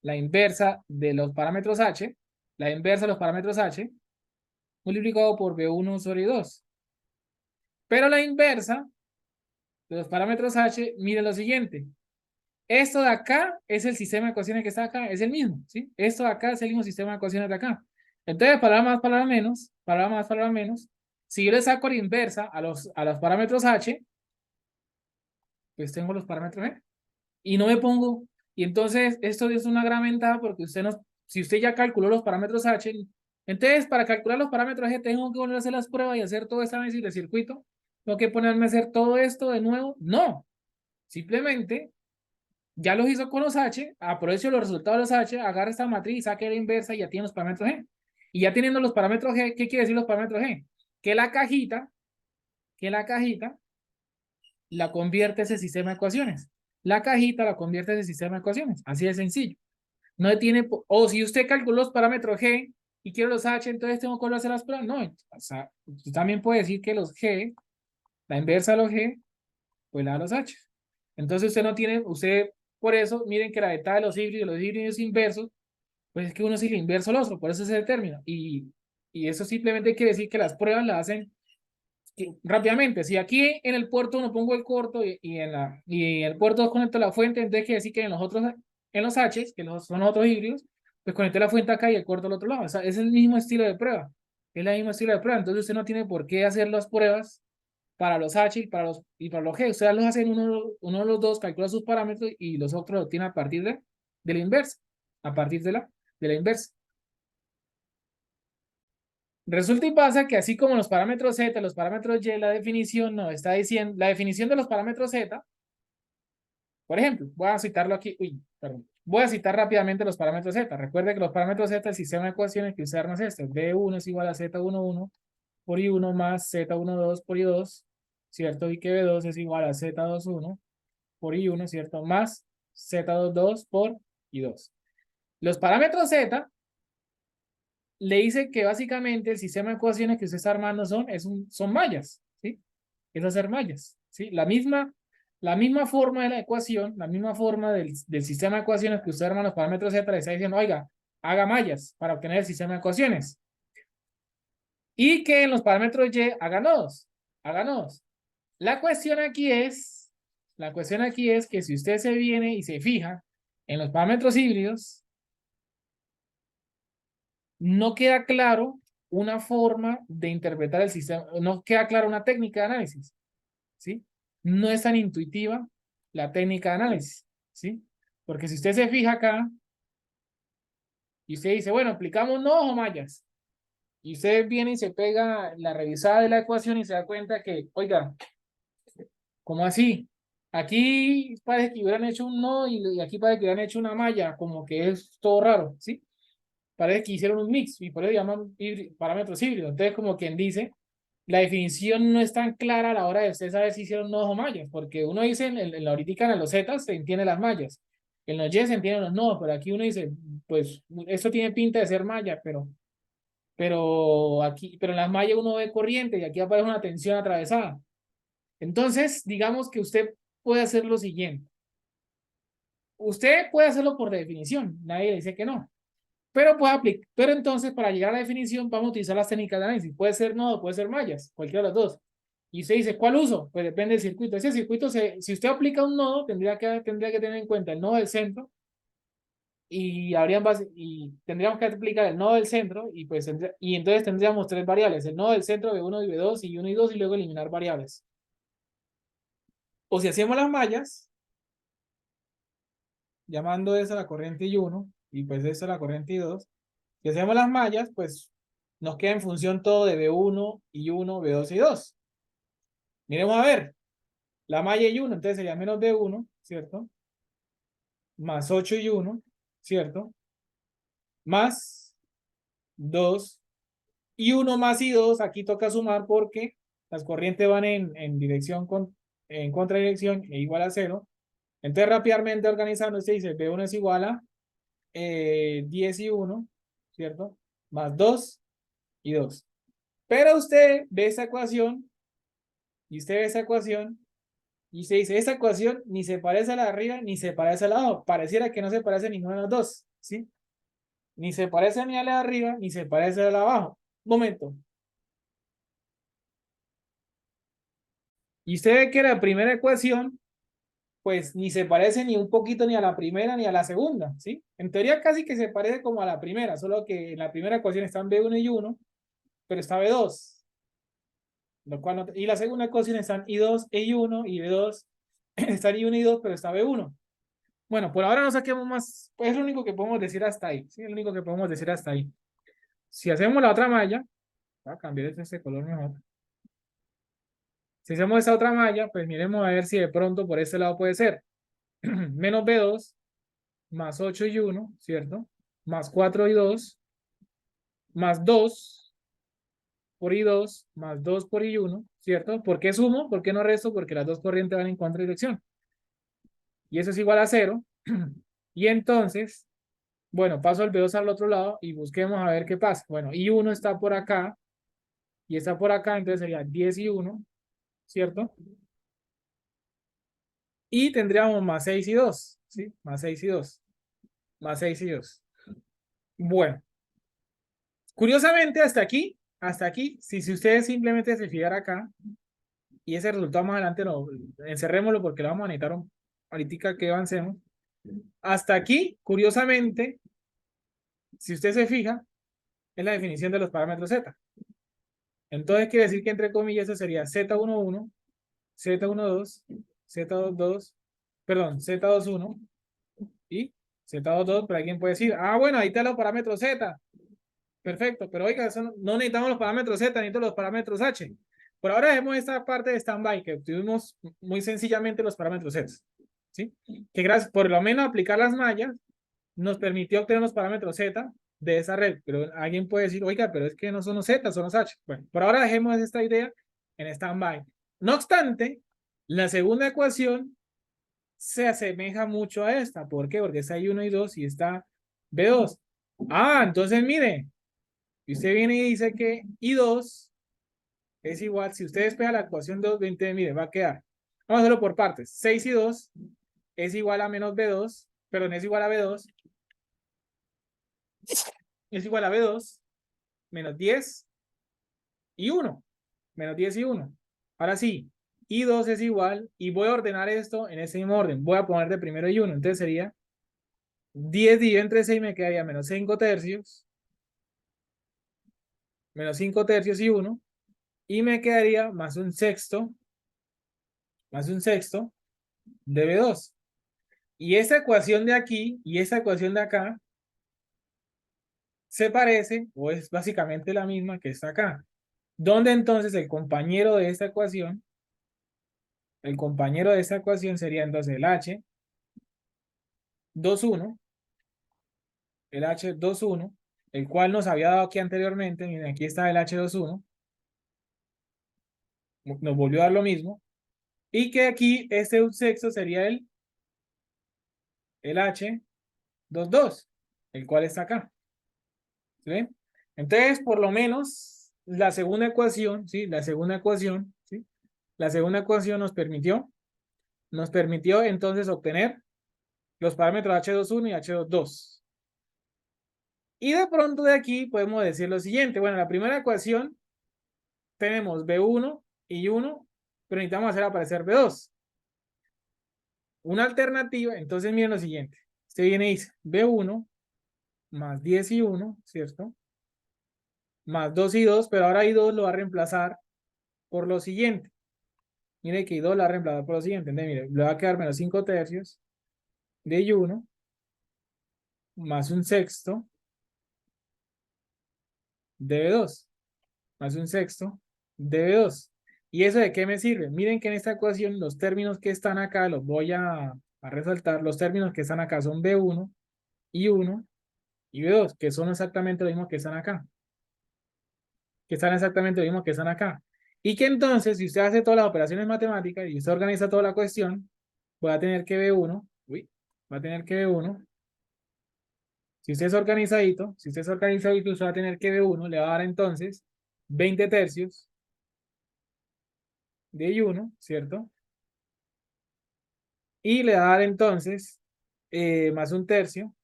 la inversa de los parámetros H, la inversa de los parámetros H, multiplicado por B1 sobre I2. Pero la inversa de los parámetros H, miren lo siguiente. Esto de acá es el sistema de ecuaciones que está acá, es el mismo, ¿sí? Esto de acá es el mismo sistema de ecuaciones de acá. Entonces, para más, para menos, para más, para menos, si yo le saco la inversa a los parámetros H, pues tengo los parámetros E. Y no me pongo, y entonces esto es una gran ventaja porque usted no, si usted ya calculó los parámetros H, entonces para calcular los parámetros G tengo que volver a hacer las pruebas y hacer todo este análisis de circuito. ¿Tengo que ponerme a hacer todo esto de nuevo? No, simplemente ya los hizo con los H, aprovecho los resultados de los H, agarra esta matriz, saque la inversa y ya tiene los parámetros G. Y ya teniendo los parámetros G, ¿qué quiere decir los parámetros G? Que la cajita la convierte a ese sistema de ecuaciones. La cajita la convierte a ese sistema de ecuaciones. Así de sencillo. No tiene, o si usted calculó los parámetros G y quiere los H, entonces tengo que volver a hacer las pruebas. No, o sea, usted también puede decir que los G, la inversa de los G, pues la da los H. Entonces usted no tiene, usted, por eso, miren que la ventaja de los híbridos inversos, pues es que uno es el inverso al otro, por eso es el término. Y eso simplemente quiere decir que las pruebas las hacen rápidamente. Si aquí en el puerto 1 pongo el corto y en el puerto 2 conecto la fuente, entonces quiere decir que en los otros, en los H, que son los otros híbridos, pues conecté la fuente acá y el corto al otro lado. O sea, es el mismo estilo de prueba. Es el mismo estilo de prueba. Entonces usted no tiene por qué hacer las pruebas para los H y para los G. Ustedes los hacen uno de los dos, calcula sus parámetros y los otros lo tienen a partir de la inversa. A partir de la inversa. Resulta y pasa que así como los parámetros Z, los parámetros Y, la definición no está diciendo, la definición de los parámetros Z, por ejemplo, voy a citarlo aquí, uy, perdón. Voy a citar rápidamente los parámetros Z. Recuerde que los parámetros Z del sistema de ecuaciones que usarnos es este. B1 es igual a Z11 por I1 más Z12 por I2, ¿cierto? Y que B2 es igual a Z21 por I1, ¿cierto? Más Z22 por I2. Los parámetros Z le dice que básicamente el sistema de ecuaciones que usted está armando son mallas, ¿sí? Es hacer mallas, ¿sí? La misma forma de la ecuación, la misma forma del sistema de ecuaciones que usted arma los parámetros Z le está diciendo, oiga, haga mallas para obtener el sistema de ecuaciones. Y que en los parámetros Y haga nodos, haga nodos. La cuestión aquí es que si usted se viene y se fija en los parámetros híbridos, no queda claro una forma de interpretar el sistema, no queda clara una técnica de análisis, ¿sí? No es tan intuitiva la técnica de análisis, ¿sí? Porque si usted se fija acá y usted dice, bueno, aplicamos nodos o mallas, y usted viene y se pega la revisada de la ecuación y se da cuenta que, oiga, ¿cómo así? Aquí parece que hubieran hecho un nodo y aquí parece que hubieran hecho una malla, como que es todo raro, ¿sí? Parece que hicieron un mix y por eso llaman parámetros híbridos. Entonces, como quien dice, la definición no es tan clara a la hora de usted saber si hicieron nodos o mallas, porque uno dice en la ahorita en los Z se entiende las mallas, en los Y se entienden los nodos, pero aquí uno dice, pues esto tiene pinta de ser malla, pero en las mallas uno ve corriente y aquí aparece una tensión atravesada. Entonces, digamos que usted puede hacer lo siguiente. Usted puede hacerlo por definición, nadie le dice que no. Pero entonces, para llegar a la definición, vamos a utilizar las técnicas de análisis. Puede ser nodo, puede ser mallas, cualquiera de las dos. Y usted dice, ¿cuál uso? Pues depende del circuito. Ese circuito, si usted aplica un nodo, tendría que tener en cuenta el nodo del centro y tendríamos que aplicar el nodo del centro y entonces tendríamos tres variables, el nodo del centro B1 y B2 y 1 y 2 y luego eliminar variables. O si hacemos las mallas, llamando esa la corriente I1 y pues esa la corriente I2, si hacemos las mallas, pues nos queda en función todo de B1 y 1, B2 y 2. Miremos a ver, la malla y 1, entonces sería menos B1, ¿cierto? Más 8 y 1, ¿cierto? Más 2 y 1 más y 2, aquí toca sumar porque las corrientes van en dirección en contradirección e igual a 0. Entonces rápidamente organizando, se dice B1 es igual a 10 y 1, ¿cierto? Más 2 y 2. Pero usted ve esa ecuación y usted ve esa ecuación y se dice, esa ecuación ni se parece a la de arriba ni se parece a la de abajo. Pareciera que no se parece a ninguna de las dos, ¿sí? Ni se parece ni a la de arriba ni se parece a la de abajo. Un momento. Y usted ve que la primera ecuación, pues ni se parece ni un poquito ni a la primera ni a la segunda, ¿sí? En teoría casi que se parece como a la primera, solo que en la primera ecuación están B1 y 1, pero está B2. Lo cual y la segunda ecuación están I2 e I1 y B2 están I1 y 2, pero está B1. Bueno, por ahora no saquemos más, pues es lo único que podemos decir hasta ahí, ¿sí? Es lo único que podemos decir hasta ahí. Si hacemos la otra malla, voy a cambiar este color mejor. Si hacemos esa otra malla, pues miremos a ver si de pronto por este lado puede ser menos B2, más 8 y 1, ¿cierto? Más 4 y 2, más 2 por I2, más 2 por I1, ¿cierto? ¿Por qué sumo? ¿Por qué no resto? Porque las dos corrientes van en contradirección. Y eso es igual a 0. Y entonces, bueno, paso el B2 al otro lado y busquemos a ver qué pasa. Bueno, I1 está por acá y está por acá, entonces sería 10 y 1, ¿cierto? Y tendríamos más 6 y 2, ¿sí? Más 6 y 2. Más 6 y 2. Bueno, curiosamente hasta aquí, si ustedes simplemente se fijan acá, y ese resultado más adelante encerrémoslo porque lo vamos a necesitar ahorita que avancemos. Hasta aquí, curiosamente, si usted se fija, es la definición de los parámetros Z. Entonces quiere decir que entre comillas eso sería Z11, Z12, Z22, perdón, Z21 y Z22, pero alguien puede decir, ah, bueno, ahí están los parámetros Z. Perfecto, pero oiga, no necesitamos los parámetros Z, necesitamos los parámetros H. Por ahora vemos esta parte de standby que obtuvimos muy sencillamente los parámetros Z. ¿Sí? Que gracias por lo menos aplicar las mallas, nos permitió obtener los parámetros Z de esa red. Pero alguien puede decir, oiga, pero es que no son los Z, son los H. Bueno, por ahora dejemos esta idea en stand-by. No obstante, la segunda ecuación se asemeja mucho a esta. ¿Por qué? Porque está I1 y 2 y está B2. Ah, entonces mire, y usted viene y dice que I2 es igual, si usted despega la ecuación 2, mire, va a quedar. Vamos a hacerlo por partes. 6 y 2 es igual a menos B2, perdón, es igual a B2, es igual a B2 menos 10 y 1, menos 10 y 1. Ahora sí, I2 es igual, y voy a ordenar esto en ese mismo orden. Voy a poner de primero y 1, entonces sería 10 dividido entre 6 me quedaría menos 5 tercios, menos 5 tercios y 1, y me quedaría más un sexto de B2. Y esa ecuación de aquí y esa ecuación de acá se parece o es básicamente la misma que está acá. Donde entonces el compañero de esta ecuación sería entonces el H21, el H21, el cual nos había dado aquí anteriormente. Miren, aquí está el H21, nos volvió a dar lo mismo. Y que aquí este sexto sería el H22, el cual está acá. ¿Sí? Entonces, por lo menos, la segunda ecuación, ¿sí? La segunda ecuación, ¿sí? La segunda ecuación nos permitió entonces obtener los parámetros H21 y H22. Y de pronto de aquí podemos decir lo siguiente. Bueno, la primera ecuación tenemos B1 y 1, pero necesitamos hacer aparecer B2. Una alternativa, entonces miren lo siguiente. Usted viene y dice B1 más 10 y 1, ¿cierto? Más 2 y 2, pero ahora I2 lo va a reemplazar por lo siguiente. Mire que I2 lo va a reemplazar por lo siguiente. Entonces, mire, le va a quedar menos 5 tercios de I1 más un sexto de B2 más un sexto de B2. ¿Y eso de qué me sirve? Miren que en esta ecuación los términos que están acá, los voy a resaltar, los términos que están acá son B1 y B2, que son exactamente lo mismo que están acá. Que están exactamente lo mismo que están acá. Y que entonces, si usted hace todas las operaciones matemáticas y usted organiza toda la cuestión, va a tener que B1, va a tener que B1, si usted es organizadito, usted va a tener que B1, le va a dar entonces 20 tercios de I1, ¿cierto? Y le va a dar entonces más un tercio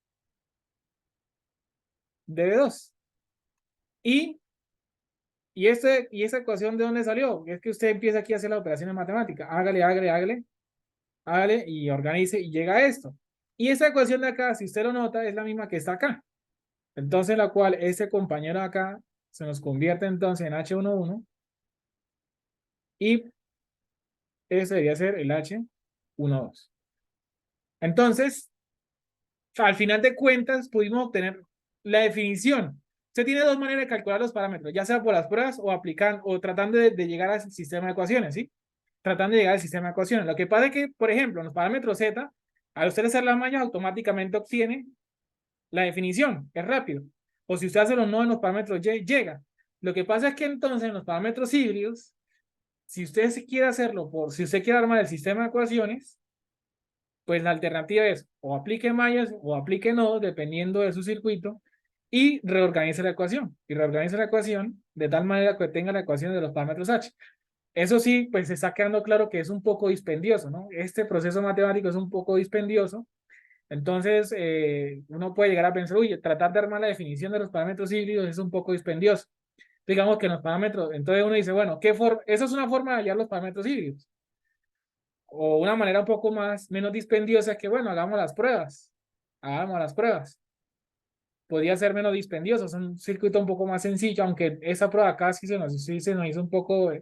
de B2. Y, y esa ecuación ¿de dónde salió? Es que usted empieza aquí a hacer las operaciones matemáticas. Hágale y organice y llega a esto. Y esa ecuación de acá, si usted lo nota, es la misma que está acá. Entonces, la cual ese compañero de acá se nos convierte entonces en H11 y ese debería ser el H12. Entonces, al final de cuentas, pudimos obtener la definición. Usted tiene dos maneras de calcular los parámetros, ya sea por las pruebas o aplicando o tratando de llegar al sistema de ecuaciones, ¿sí? Tratando de llegar al sistema de ecuaciones. Lo que pasa es que, por ejemplo, en los parámetros Z, al usted hacer las mallas, automáticamente obtiene la definición, es rápido. O si usted hace los nodos en los parámetros Y, llega. Lo que pasa es que entonces en los parámetros híbridos, si usted quiere hacerlo si usted quiere armar el sistema de ecuaciones, pues la alternativa es o aplique mallas o aplique nodos, dependiendo de su circuito, y reorganice la ecuación. Y reorganice la ecuación de tal manera que tenga la ecuación de los parámetros H. Eso sí, pues se está quedando claro que es un poco dispendioso, ¿no? Este proceso matemático es un poco dispendioso. Entonces, uno puede llegar a pensar, uy, tratar de armar la definición de los parámetros híbridos es un poco dispendioso. Digamos que los parámetros, entonces uno dice, bueno, eso es una forma de hallar los parámetros híbridos. O una manera un poco menos dispendiosa que, bueno, hagamos las pruebas. Hagamos las pruebas. Podría ser menos dispendioso, es un circuito un poco más sencillo, aunque esa prueba acá sí se nos hizo un poco,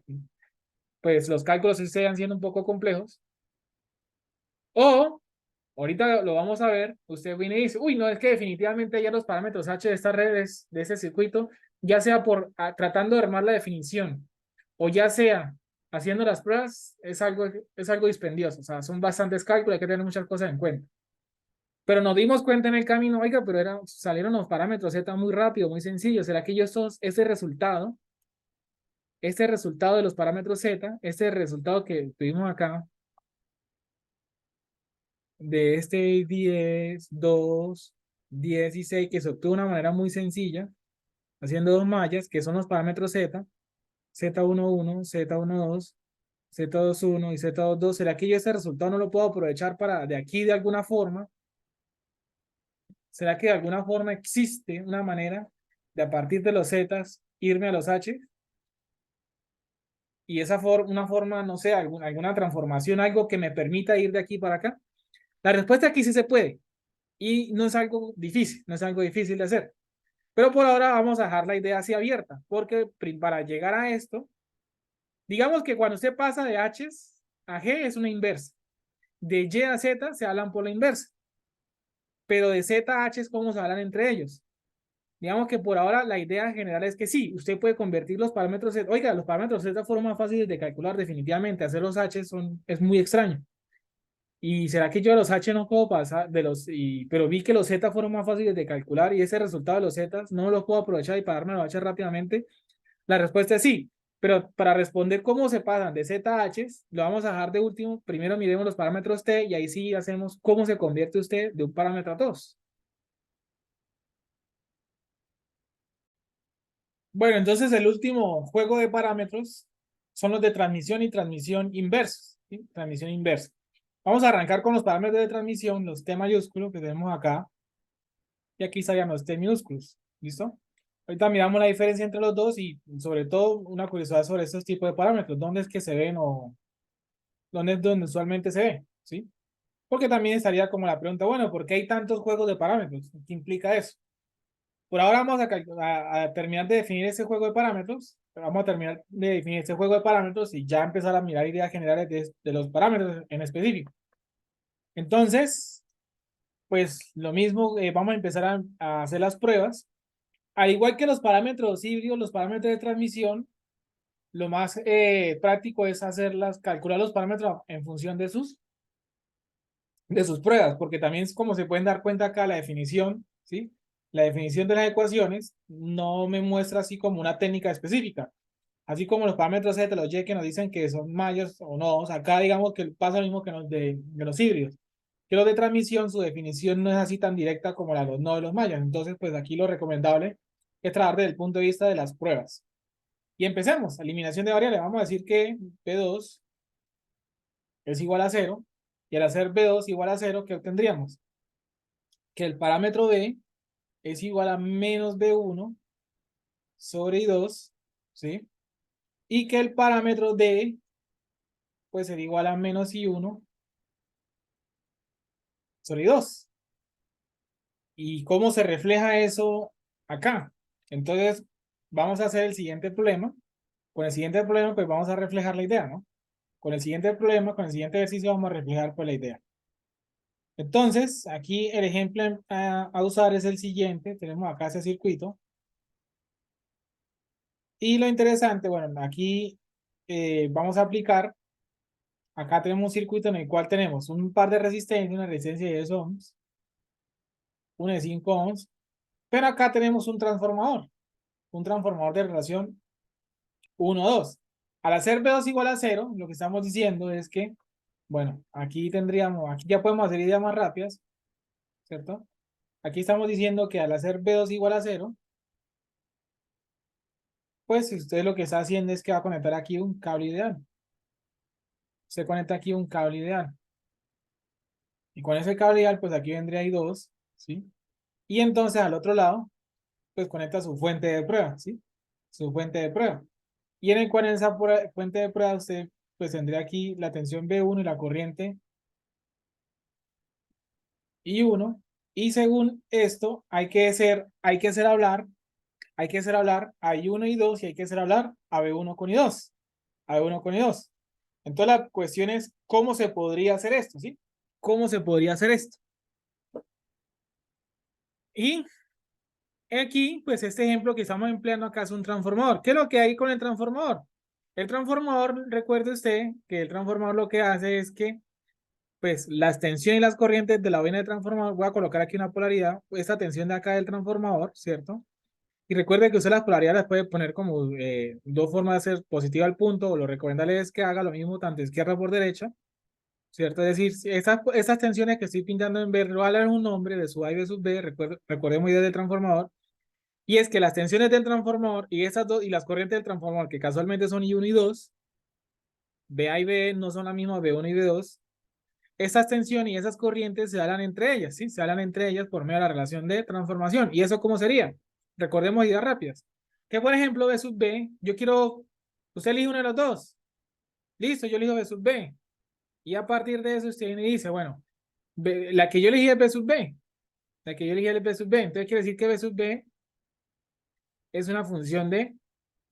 pues los cálculos sí se siendo un poco complejos. O, ahorita lo vamos a ver, usted viene y dice, uy, no, es que definitivamente ya los parámetros H de estas redes, de este circuito, ya sea tratando de armar la definición, o ya sea haciendo las pruebas, es algo dispendioso, o sea, son bastantes cálculos, hay que tener muchas cosas en cuenta. Pero nos dimos cuenta en el camino, oiga, pero salieron los parámetros Z muy rápido, muy sencillo. ¿Será que ese resultado de los parámetros Z, ese resultado que tuvimos acá, de este 10 2 10 y 6 que se obtuvo de una manera muy sencilla, haciendo dos mallas, que son los parámetros Z, Z11, Z12, Z21 y Z22, ¿será que yo ese resultado no lo puedo aprovechar para de aquí de alguna forma? ¿Será que de alguna forma existe una manera de a partir de los Zetas irme a los H? Y una forma, no sé, alguna transformación, algo que me permita ir de aquí para acá. La respuesta aquí sí se puede. Y no es algo difícil, no es algo difícil de hacer. Pero por ahora vamos a dejar la idea así abierta, porque para llegar a esto, digamos que cuando usted pasa de H a G es una inversa. De Y a Z se hablan por la inversa. Pero de Z a H es como se hablan entre ellos. Digamos que por ahora la idea general es que sí, usted puede convertir los parámetros Z. Oiga, los parámetros Z fueron más fáciles de calcular definitivamente. Hacer los H es muy extraño. ¿Y será que yo de los H no puedo pasar pero vi que los Z fueron más fáciles de calcular y ese resultado de los Z no los puedo aprovechar y pagarme los H rápidamente? La respuesta es sí, pero para responder cómo se pasan de Z a H, lo vamos a dejar de último. Primero miremos los parámetros T y ahí sí hacemos cómo se convierte usted de un parámetro a dos. Bueno, entonces el último juego de parámetros son los de transmisión y transmisión inversos, ¿sí? Transmisión inversa. Vamos a arrancar con los parámetros de transmisión, los T mayúsculos que tenemos acá, y aquí estarían los T minúsculos. ¿Listo? Ahorita miramos la diferencia entre los dos y sobre todo una curiosidad sobre estos tipos de parámetros, dónde es que se ven o dónde es donde usualmente se ve, ¿sí? Porque también estaría como la pregunta, bueno, ¿por qué hay tantos juegos de parámetros? ¿Qué implica eso? Por ahora vamos a terminar de definir ese juego de parámetros. Vamos a terminar de definir ese juego de parámetros y ya empezar a mirar ideas generales de los parámetros en específico. Entonces, pues lo mismo, vamos a empezar a hacer las pruebas. Al igual que los parámetros híbridos, los parámetros de transmisión, lo más práctico es calcular los parámetros en función de sus pruebas, porque también es como se pueden dar cuenta acá la definición, ¿sí? La definición de las ecuaciones no me muestra así como una técnica específica. Así como los parámetros Z, los Y que nos dicen que son mayos o no, acá digamos que pasa lo mismo que de los híbridos. Que los de transmisión, su definición no es así tan directa como la de los no de los mayos. Entonces, pues aquí lo recomendable es trabajar desde el punto de vista de las pruebas. Y empecemos. Eliminación de variables. Vamos a decir que P2 es igual a 0. Y al hacer B2 igual a 0, ¿qué obtendríamos? Que el parámetro B es igual a menos B1 sobre I2, ¿sí? Y que el parámetro D pues sería igual a menos I1 sobre I2. ¿Y cómo se refleja eso acá? Entonces, vamos a hacer el siguiente problema. Con el siguiente problema, pues vamos a reflejar la idea, ¿no? Con el siguiente problema, con el siguiente ejercicio, vamos a reflejar pues la idea. Entonces, aquí el ejemplo a usar es el siguiente. Tenemos acá ese circuito. Y lo interesante, bueno, aquí vamos a aplicar. Acá tenemos un circuito en el cual tenemos un par de resistencias, una resistencia de 10 ohms, una de 5 ohms, pero acá tenemos un transformador de relación 1-2. Al hacer B2 igual a 0, lo que estamos diciendo es que, bueno, aquí ya podemos hacer ideas más rápidas, ¿cierto? Aquí estamos diciendo que al hacer B2 igual a 0, pues usted lo que está haciendo es que va a conectar aquí un cable ideal. Se conecta aquí un cable ideal. Y con ese cable ideal, pues aquí vendría I2, ¿sí? Y entonces al otro lado, pues conecta su fuente de prueba, ¿sí? Su fuente de prueba. Y en el cual en esa fuente de prueba usted pues tendría aquí la tensión B1 y la corriente I1. Y según esto, hay que hacer hablar a I1 y I2 y hay que hacer hablar a B1 con I2. A B1 con I2. Entonces la cuestión es cómo se podría hacer esto, ¿sí? ¿Cómo se podría hacer esto? Y aquí, pues este ejemplo que estamos empleando acá es un transformador. ¿Qué es lo que hay con el transformador? El transformador, recuerde usted que el transformador lo que hace es que pues las tensiones y las corrientes de la bobina de transformador, voy a colocar aquí una polaridad, esta tensión de acá del transformador, ¿cierto? Y recuerde que usted las polaridades las puede poner como dos formas de hacer positiva al punto, o lo recomendable es que haga lo mismo tanto izquierda por derecha, ¿cierto? Es decir, si esas tensiones que estoy pintando en verde, voy a dar un nombre de sub A y de sub B, recordemos idea del transformador, y es que las tensiones del transformador y esas dos, y las corrientes del transformador, que casualmente son I1 y 2, BA y B no son las mismas, B1 y B2, esas tensiones y esas corrientes se hablan entre ellas, ¿sí? Se hablan entre ellas por medio de la relación de transformación. ¿Y eso cómo sería? Recordemos ideas rápidas. Que por ejemplo, B sub B, yo quiero, usted elige uno de los dos. Listo, yo elijo B sub B. Y a partir de eso usted viene y dice, bueno, la que yo elegí es B sub B. La que yo elegí es B sub B. Entonces quiere decir que B sub B es una función de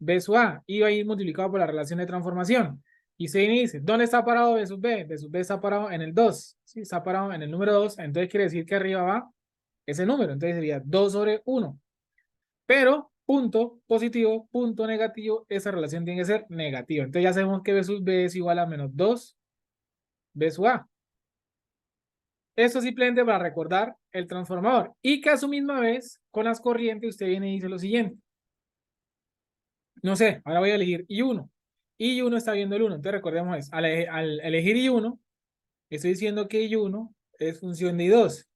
B sub A y va a ir multiplicado por la relación de transformación. Y se dice, ¿dónde está parado B sub B? B sub B está parado en el 2, ¿sí? Está parado en el número 2, entonces quiere decir que arriba va ese número, entonces sería 2 sobre 1. Pero punto positivo, punto negativo, esa relación tiene que ser negativa. Entonces ya sabemos que B sub B es igual a menos 2 B sub A. Eso simplemente para recordar el transformador. Y que a su misma vez, con las corrientes, usted viene y dice lo siguiente. No sé, ahora voy a elegir I1. I1 está viendo el 1. Entonces recordemos eso. Al elegir I1, estoy diciendo que I1 es función de I2,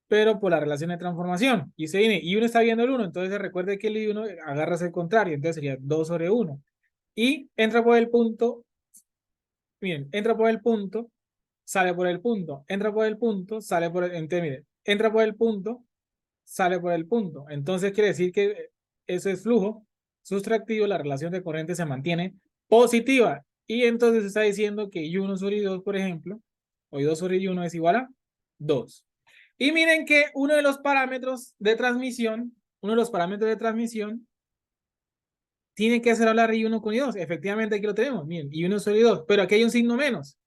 pero por la relación de transformación. Y se viene, I1 está viendo el 1, entonces recuerde que el I1 agarra el contrario, entonces sería 2 sobre 1. Y entra por el punto, miren, entra por el punto, sale por el punto, entra por el punto, sale por el, entonces miren, entra por el punto, sale por el punto. Entonces quiere decir que eso es flujo sustractivo, la relación de corriente se mantiene positiva. Y entonces está diciendo que I1 sobre I2, por ejemplo, o I2 sobre I1 es igual a 2. Y miren que uno de los parámetros de transmisión, tiene que hacer hablar I1 con I2. Efectivamente aquí lo tenemos, miren, I1 sobre I2, pero aquí hay un signo menos.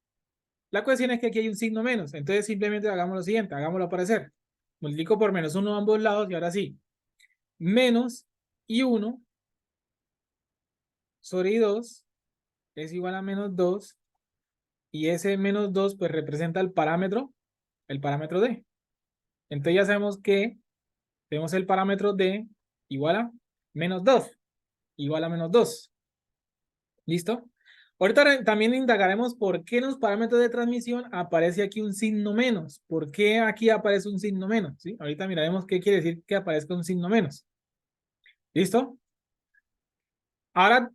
La cuestión es que aquí hay un signo menos, entonces simplemente hagamos lo siguiente, hagámoslo aparecer. Multiplico por menos 1 a ambos lados y ahora sí, menos I1 sobre I2 es igual a menos 2 y ese menos 2 pues representa el parámetro D. Entonces ya sabemos que tenemos el parámetro D igual a menos 2, igual a menos 2. ¿Listo? Ahorita también indagaremos por qué en los parámetros de transmisión aparece aquí un signo menos. ¿Por qué aquí aparece un signo menos? ¿Sí? Ahorita miraremos qué quiere decir que aparezca un signo menos. ¿Listo? Ahora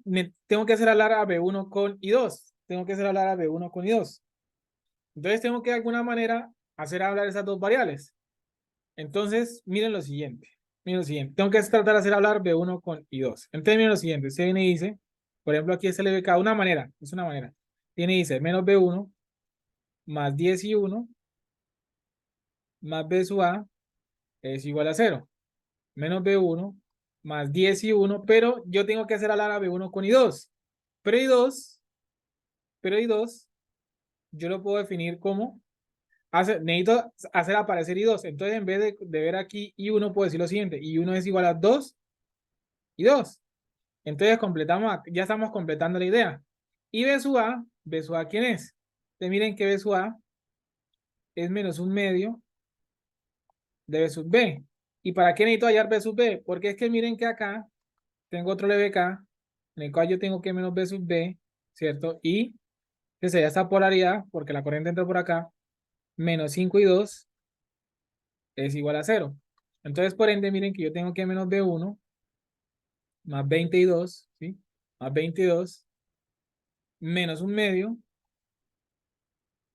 tengo que hacer hablar a B1 con I2. Tengo que hacer hablar a B1 con I2. Entonces tengo que de alguna manera hacer hablar esas dos variables. Entonces, miren lo siguiente. Miren lo siguiente. Tengo que tratar de hacer hablar B1 con I2. Entonces, miren lo siguiente. Se viene y dice, por ejemplo, aquí es LBK, una manera, es una manera. Tiene y dice menos B1 más 10 y 1 más B sub A es igual a 0. Menos B1 más 10 y 1, pero yo tengo que hacer hablar a B1 con I2. Pero I2, yo lo puedo definir como necesito hacer aparecer I2. Entonces, en vez de ver aquí I1, puedo decir lo siguiente. I1 es igual a 2 y 2. Entonces, ya estamos completando la idea. Y B sub A, ¿quién es? Entonces, miren que B sub A es menos un medio de B sub B. ¿Y para qué necesito hallar B sub B? Porque es que miren que acá tengo otro LBK, en el cual yo tengo que menos B sub B, ¿cierto? Y que sería esta polaridad, porque la corriente entra por acá, menos 5 y 2 es igual a 0. Entonces, por ende, miren que yo tengo que menos B1 más 22, ¿sí? Más 22 menos un medio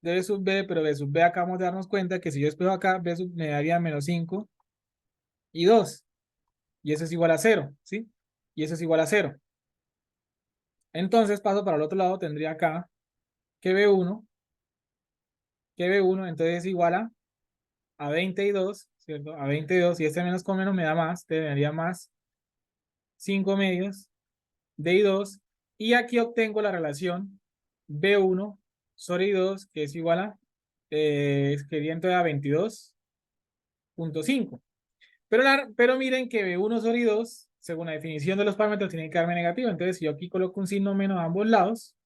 de B sub B, pero B sub B acabamos de darnos cuenta que si yo despejo acá, B sub me daría menos 5 y 2. Y eso es igual a 0, ¿sí? Y eso es igual a 0. Entonces paso para el otro lado, tendría acá que B1, entonces es igual a 22, ¿cierto? A 22, y este menos con menos me da más, te daría más 5 medios de I2, y aquí obtengo la relación B1 sobre I2, que es igual a, quería entonces a 22.5. Pero miren que B1 sobre I2, según la definición de los parámetros, tiene que darme negativo. Entonces, si yo aquí coloco un signo menos a ambos lados,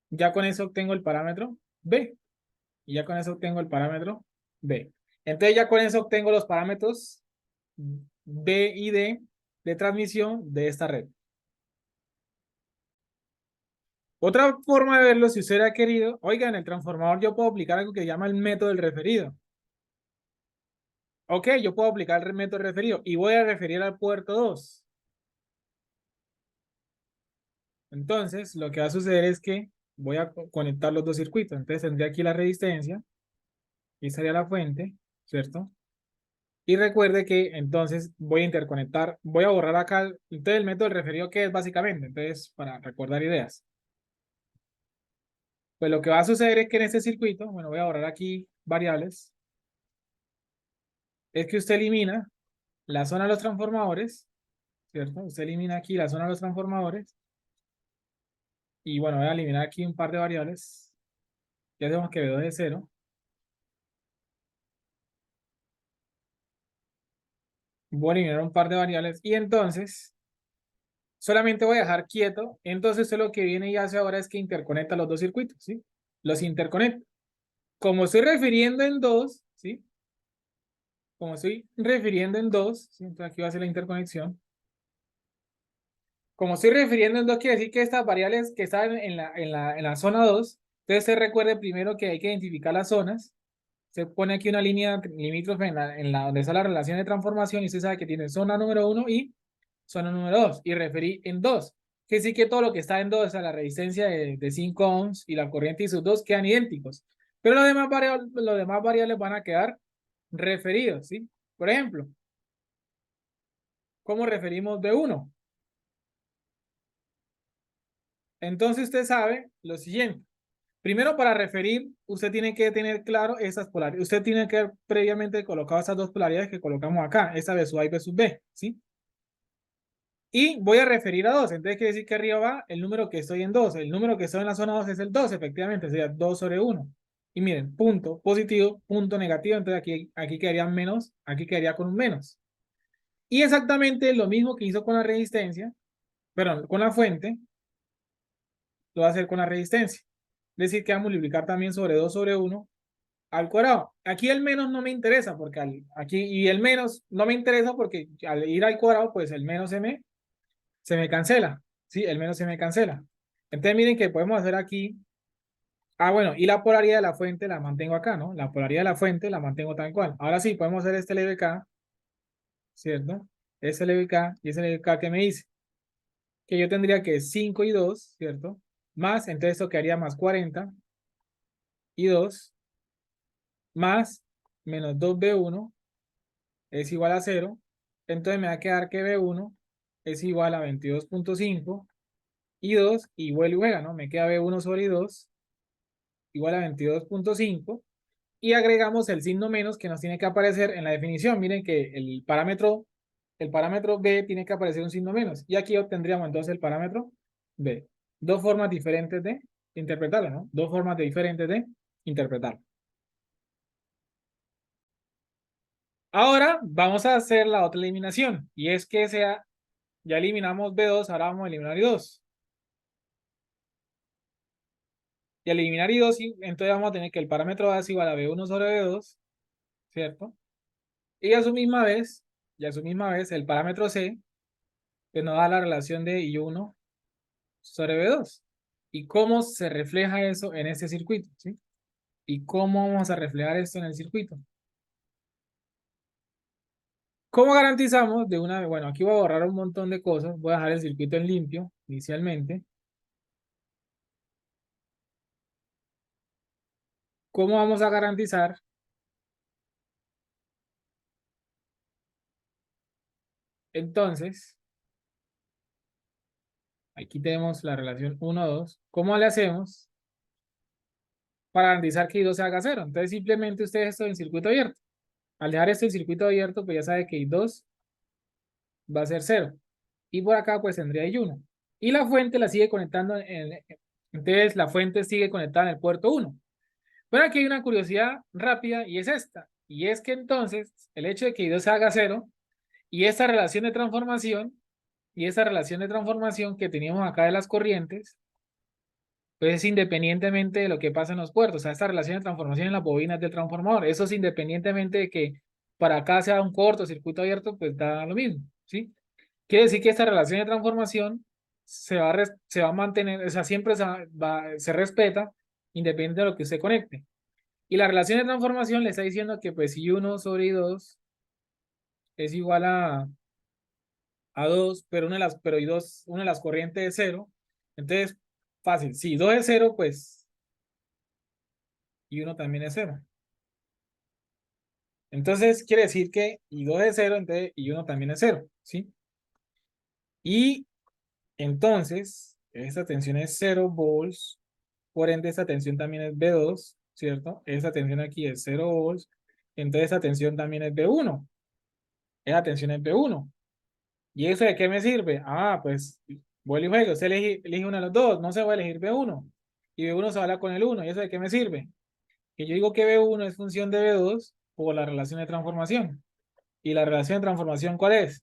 ya con eso obtengo el parámetro B. Y ya con eso obtengo el parámetro B. Entonces ya con eso obtengo los parámetros B y D de transmisión de esta red. Otra forma de verlo, si usted ha querido, oiga, en el transformador yo puedo aplicar algo que se llama el método del referido. Ok, yo puedo aplicar el método del referido y voy a referir al puerto 2. Entonces, lo que va a suceder es que voy a conectar los dos circuitos. Entonces, tendría aquí la resistencia y sería la fuente, ¿cierto? Y recuerde que entonces voy a interconectar, voy a borrar acá, entonces el método del referido, ¿qué es básicamente? Entonces, para recordar ideas. Pues lo que va a suceder es que en este circuito, bueno, voy a borrar aquí variables, es que usted elimina la zona de los transformadores, ¿cierto? Usted elimina aquí la zona de los transformadores. Y bueno, voy a eliminar aquí un par de variables. Ya tenemos que B2 de 0. Voy a eliminar un par de variables. Y entonces, solamente voy a dejar quieto. Entonces, usted lo que viene y hace ahora es que interconecta los dos circuitos, ¿sí? Los interconecta. Como estoy refiriendo en dos, ¿sí? Como estoy refiriendo en dos, ¿sí? Entonces aquí va a ser la interconexión. Como estoy refiriendo en dos, quiere decir que estas variables que están en la zona 2, entonces se recuerde primero que hay que identificar las zonas. Se pone aquí una línea limítrofe en la donde está la relación de transformación y usted sabe que tiene zona número 1 y zona número 2 y referí en 2. Que sí que todo lo que está en 2, o sea, la resistencia de 5 ohms y la corriente y sus dos quedan idénticos. Pero los demás variables van a quedar referidos, ¿sí? Por ejemplo, ¿cómo referimos B1? Entonces usted sabe lo siguiente. Primero, para referir, usted tiene que tener claro esas polaridades. Usted tiene que haber previamente colocado esas dos polaridades que colocamos acá, esta versus A y versus B, ¿sí? Y voy a referir a 2. Entonces quiere decir que arriba va el número que estoy en 2. El número que estoy en la zona 2 es el 2, efectivamente, sería 2 sobre 1. Y miren, punto positivo, punto negativo. Entonces aquí quedaría menos, aquí quedaría con un menos. Y exactamente lo mismo que hizo con la resistencia, perdón, con la fuente, lo va a hacer con la resistencia. Es decir, que vamos a multiplicar también sobre 2 sobre 1 al cuadrado. Aquí el menos no me interesa, porque aquí, y el menos no me interesa porque al ir al cuadrado, pues el menos se me cancela, ¿sí? El menos se me cancela. Entonces miren que podemos hacer aquí, bueno, y la polaridad de la fuente la mantengo acá, ¿no? La polaridad de la fuente la mantengo tal cual. Ahora sí, podemos hacer este LBK, ¿cierto? Este LBK y ese LBK que me dice que yo tendría que 5 y 2, ¿cierto? Más, entonces esto quedaría más 40 y 2, más menos 2B1 es igual a 0. Entonces me va a quedar que B1 es igual a 22.5 y 2 y vuelve y juega, ¿no? Me queda B1 sobre 2 igual a 22.5 y agregamos el signo menos que nos tiene que aparecer en la definición. Miren que el parámetro B tiene que aparecer un signo menos y aquí obtendríamos entonces el parámetro B. Dos formas diferentes de interpretarlo, ¿no? Dos formas diferentes de interpretarlo. Ahora vamos a hacer la otra eliminación y es que ya eliminamos B2, ahora vamos a eliminar I2. Y al eliminar I2, entonces vamos a tener que el parámetro A es igual a B1 sobre B2, ¿cierto? Y a su misma vez, el parámetro C, que nos da la relación de I1 sobre B2. ¿Y cómo se refleja eso en este circuito? ¿Sí? ¿Y cómo vamos a reflejar esto en el circuito? ¿Cómo garantizamos de una vez? Bueno, aquí voy a borrar un montón de cosas. Voy a dejar el circuito en limpio inicialmente. ¿Cómo vamos a garantizar? Entonces, aquí tenemos la relación 1, 2. ¿Cómo le hacemos para garantizar que I2 se haga cero? Entonces, simplemente ustedes esto en circuito abierto. Al dejar esto en circuito abierto, pues ya sabe que I2 va a ser cero. Y por acá, pues tendría I1. Y la fuente la sigue conectando entonces la fuente sigue conectada en el puerto 1. Pero aquí hay una curiosidad rápida y es esta. Y es que entonces el hecho de que I2 se haga cero y esta relación de transformación que teníamos acá de las corrientes, Pues es independientemente de lo que pasa en los puertos. O sea, esta relación de transformación en las bobinas del transformador. Eso es independientemente de que para acá sea un cortocircuito abierto, pues da lo mismo, ¿sí? Quiere decir que esta relación de transformación se va a mantener, o sea, siempre se respeta independiente de lo que usted conecte. Y la relación de transformación le está diciendo que pues si 1/2 es igual a 2, pero una de las corrientes es cero. Entonces, fácil. Si 2 es cero, pues y uno también es cero. Entonces, quiere decir que y 2 es cero, entonces y uno también es cero, ¿sí? Y entonces, esta tensión es 0 volts, por ende esta tensión también es V2, ¿cierto? Esta tensión aquí es 0 volts, entonces esta tensión también es V1. Esa tensión es V1. ¿Y eso de qué me sirve? Ah, pues vuelvo y juego. Usted elige uno de los dos. No se va a elegir B1. Y B1 se habla con el 1. ¿Y eso de qué me sirve? Que yo digo que B1 es función de B2 por la relación de transformación. ¿Y la relación de transformación cuál es?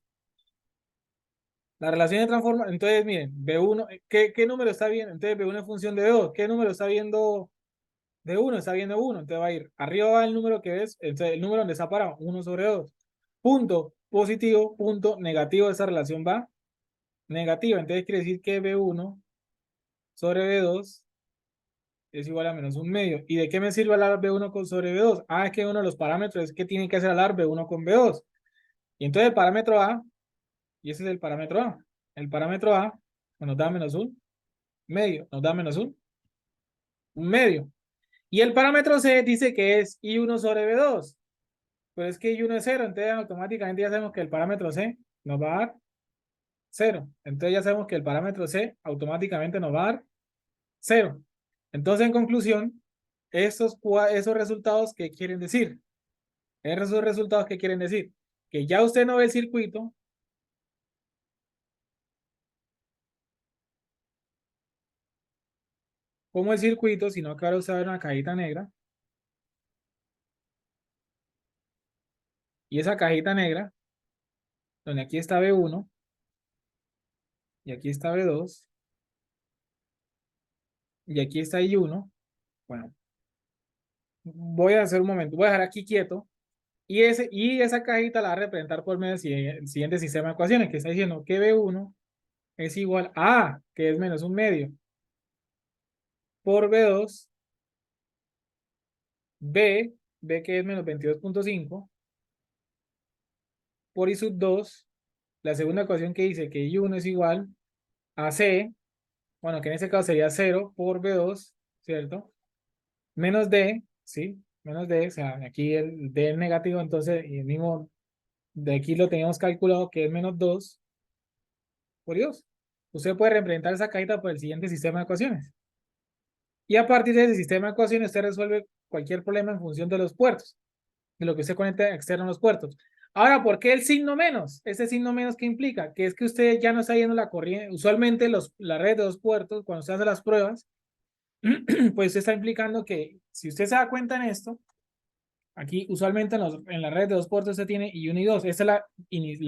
La relación de transformación. Entonces, miren, B1, ¿qué número está viendo? Entonces, B1 es función de B2. ¿Qué número está viendo B1? Está viendo 1. Entonces va a ir. Arriba va el número que es. Entonces, el número donde está parado, 1/2. Punto positivo, punto negativo de esa relación va negativa. Entonces quiere decir que B1/B2 es igual a -1/2. ¿Y de qué me sirve hablar B1 sobre B2? Ah, es que uno de los parámetros es que tiene que hacer hablar B1 con B2. Y entonces el parámetro A, y ese es el parámetro A. El parámetro A pues, nos da -1/2. Nos da -1/2. Y el parámetro C dice que es I1/B2. Pero es que I1 es cero. Entonces automáticamente ya sabemos que el parámetro C nos va a dar cero. Entonces ya sabemos que el parámetro C automáticamente nos va a dar cero. Entonces, en conclusión, esos resultados, ¿qué quieren decir? Esos resultados, ¿qué quieren decir? Que ya usted no ve el circuito como el circuito, sino que ahora usted ve una cajita negra. Y esa cajita negra, donde aquí está B1 y aquí está B2 y aquí está I1. Bueno, voy a hacer un momento, voy a dejar aquí quieto. Y esa cajita la va a representar por medio del siguiente sistema de ecuaciones, que está diciendo que B1 es igual a A, que es -1/2, por B2, B que es -22.5, por I sub 2, la segunda ecuación que dice que I1 es igual a C, bueno, que en este caso sería 0 por B2, ¿cierto? Menos D, ¿sí? Menos D, o sea, aquí el D es negativo, entonces, y el mismo, de aquí lo teníamos calculado que es -2 por I2. Usted puede representar esa cajita por el siguiente sistema de ecuaciones. Y a partir de ese sistema de ecuaciones, usted resuelve cualquier problema en función de los puertos, de lo que usted conecta externo a los puertos. Ahora, ¿por qué el signo menos? Ese signo menos, ¿qué implica? Que es que usted ya no está yendo la corriente. Usualmente la red de 2 puertos, cuando usted hace las pruebas, pues usted está implicando que si usted se da cuenta en esto, aquí usualmente en la red de 2 puertos usted tiene I1 y 2. Esta es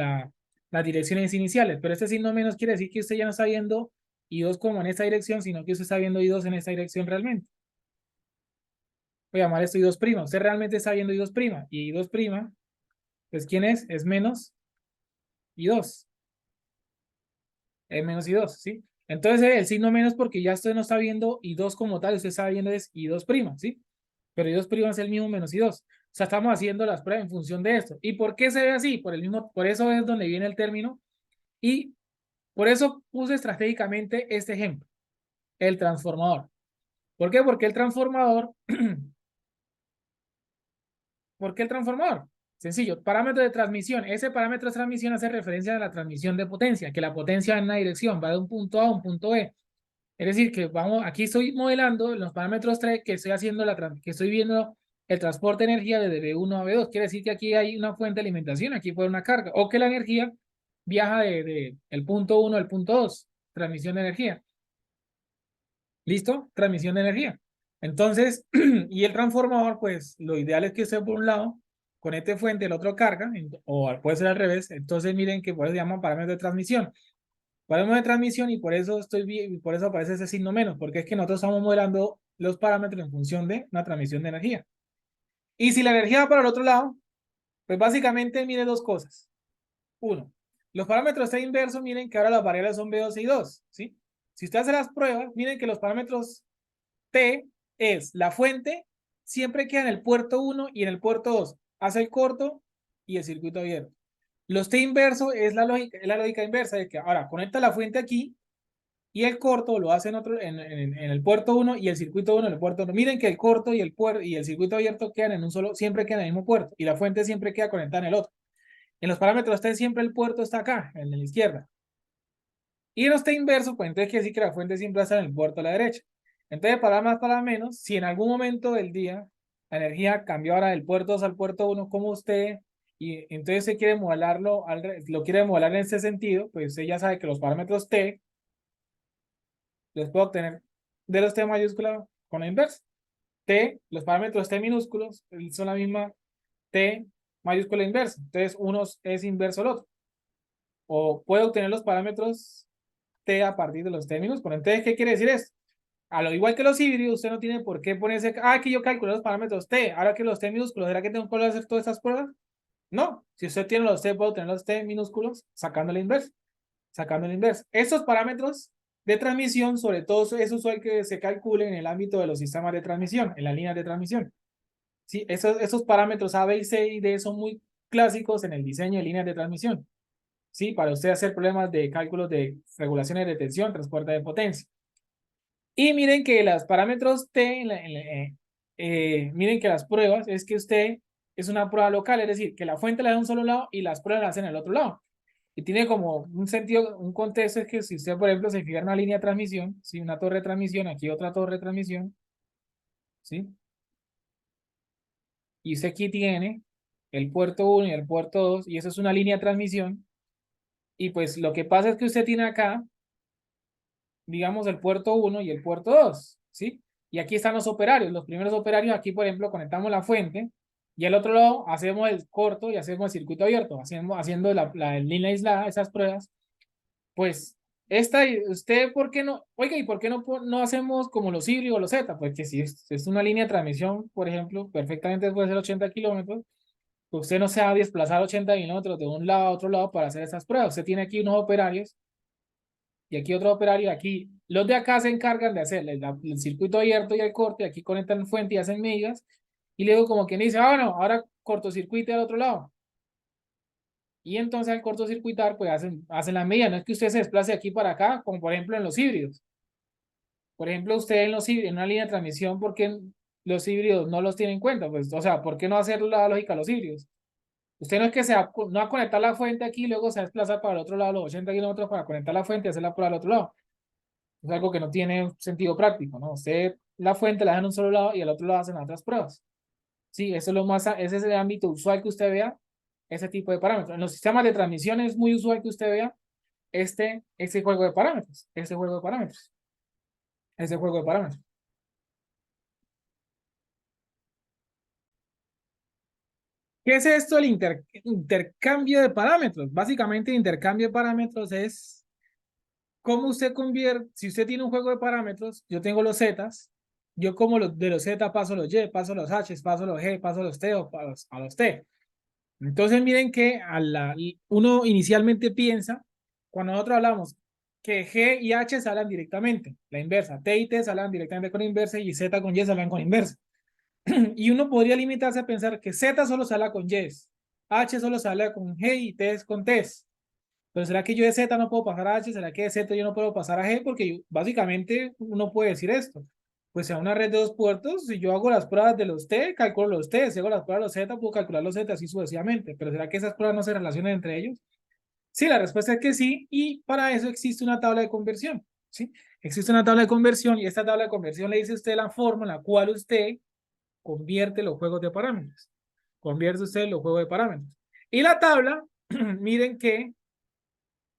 las direcciones iniciales, pero este signo menos quiere decir que usted ya no está viendo I2 como en esta dirección, sino que usted está viendo I2 en esta dirección realmente. Voy a llamar esto I2'. Usted realmente está viendo I2'. Y I2', pues ¿quién es? Es menos I2. Es menos I2, ¿sí? Entonces el signo menos porque ya usted no está viendo I2 como tal, usted está viendo es I2', ¿sí? Pero I2' es el mismo menos I2. O sea, estamos haciendo las pruebas en función de esto. ¿Y por qué se ve así? Por eso es donde viene el término. Y por eso puse estratégicamente este ejemplo, el transformador. ¿Por qué? Porque el transformador ¿Por qué el transformador? Sencillo, parámetro de transmisión. Ese parámetro de transmisión hace referencia a la transmisión de potencia, que la potencia va en una dirección, va de un punto A a un punto B. Es decir, que aquí estoy modelando los parámetros 3 que estoy haciendo que estoy viendo el transporte de energía desde B1 a B2. Quiere decir que aquí hay una fuente de alimentación, aquí puede una carga, o que la energía viaja de el punto 1 al punto 2, transmisión de energía. ¿Listo? Transmisión de energía. Entonces, y el transformador, pues lo ideal es que usted por un lado conecte fuente, el otro carga, o puede ser al revés. Entonces, miren que por eso se llama parámetro de transmisión. Parámetros de transmisión y por eso por eso aparece ese signo menos, porque es que nosotros estamos modelando los parámetros en función de una transmisión de energía. Y si la energía va para el otro lado, pues básicamente mire dos cosas. Uno, los parámetros T inverso, miren que ahora las variables son B2 y 2, ¿sí? Si usted hace las pruebas, miren que los parámetros T es la fuente, siempre queda en el puerto 1 y en el puerto 2. Hace el corto y el circuito abierto. Los T inverso es la lógica inversa de que ahora conecta la fuente aquí y el corto lo hace en el puerto 1 y el circuito 1 en el puerto 1. Miren que el corto y el circuito abierto quedan en un solo, siempre quedan en el mismo puerto y la fuente siempre queda conectada en el otro. En los parámetros T siempre el puerto está acá, en la izquierda. Y en los T inverso, pues entonces quiere decir que la fuente siempre está en el puerto a la derecha. Entonces, para más, para menos, si en algún momento del día la energía cambió ahora del puerto 2 al puerto 1, como usted, y entonces se quiere modelarlo, lo quiere modelar en ese sentido, pues usted ya sabe que los parámetros T los puedo obtener de los T mayúscula con la inversa. T, los parámetros T minúsculos son la misma T mayúscula inversa. Entonces, uno es inverso al otro. O puedo obtener los parámetros T a partir de los T minúsculos. Entonces, ¿qué quiere decir esto? A lo igual que los híbridos, usted no tiene por qué ponerse, que yo calculé los parámetros T, ahora que los T minúsculos, ¿será que tengo que hacer todas estas pruebas? No, si usted tiene los T, puedo tener los T minúsculos sacando la inversa, sacando la inversa. Estos parámetros de transmisión, sobre todo, es usual que se calculen en el ámbito de los sistemas de transmisión, en las líneas de transmisión. Sí, esos parámetros A, B, C y D son muy clásicos en el diseño de líneas de transmisión. Sí, para usted hacer problemas de cálculos de regulaciones de tensión, transporte de potencia. Y miren que los parámetros T, miren que las pruebas es que usted es una prueba local, es decir, que la fuente la da en un solo lado y las pruebas las hacen en el otro lado. Y tiene como un sentido, un contexto es que si usted, por ejemplo, se fija en una línea de transmisión, ¿sí? Una torre de transmisión, aquí otra torre de transmisión, ¿sí? Y usted aquí tiene el puerto 1 y el puerto 2 y eso es una línea de transmisión. Y pues lo que pasa es que usted tiene acá digamos, el puerto 1 y el puerto 2, ¿sí? Y aquí están los operarios. Los primeros operarios, aquí, por ejemplo, conectamos la fuente y al otro lado hacemos el corto y hacemos el circuito abierto, haciendo la línea aislada, esas pruebas. Pues, usted, ¿por qué no? Oiga, ¿y por qué no hacemos como los híbridos o los Z? Pues que si es una línea de transmisión, por ejemplo, perfectamente puede ser 80 kilómetros, pues usted no se va a desplazar 80 kilómetros de un lado a otro lado para hacer esas pruebas. Usted tiene aquí unos operarios y aquí otro operario, aquí los de acá se encargan de hacer el circuito abierto y el corte, aquí conectan fuente y hacen medidas, y luego como quien dice, bueno, ahora cortocircuite al otro lado. Y entonces al cortocircuitar, pues hacen la medida, no es que usted se desplace aquí para acá, como por ejemplo en los híbridos. Por ejemplo, usted en los híbridos, en una línea de transmisión, ¿por qué los híbridos no los tiene en cuenta? Pues, o sea, ¿por qué no hacer la lógica a los híbridos? Usted no es que no va a conectar la fuente aquí y luego se va a desplazar para el otro lado, los 80 kilómetros para conectar la fuente y hacerla por el otro lado. Es algo que no tiene sentido práctico, ¿no? Usted la fuente la deja en un solo lado y al otro lado hacen otras pruebas. Sí, eso es ese es el ámbito usual que usted vea ese tipo de parámetros. En los sistemas de transmisión es muy usual que usted vea este juego de parámetros, ese juego de parámetros. ¿Qué es esto? El intercambio de parámetros. Básicamente, el intercambio de parámetros es cómo usted convierte, si usted tiene un juego de parámetros, yo tengo los zetas, yo como de los z paso los y, paso los h, paso los g, paso los t o a los t. Entonces miren que uno inicialmente piensa, cuando nosotros hablamos que g y h se hablan directamente, la inversa, t y t se hablan directamente con inversa y z con y se hablan con inversa. Y uno podría limitarse a pensar que z solo se habla con y, h solo se habla con g y t es con t. Pero ¿será que yo de Z no puedo pasar a H? ¿Será que de Z yo no puedo pasar a G? Porque básicamente uno puede decir esto. Pues sea una red de dos puertos, si yo hago las pruebas de los T, calculo los T. Si hago las pruebas de los Z, puedo calcular los Z así sucesivamente. Pero ¿será que esas pruebas no se relacionan entre ellos? Sí, la respuesta es que sí. Y para eso existe una tabla de conversión. ¿Sí? Existe una tabla de conversión y esta tabla de conversión le dice a usted la forma en la cual usted convierte los juegos de parámetros. Convierte usted los juegos de parámetros. Y la tabla, miren que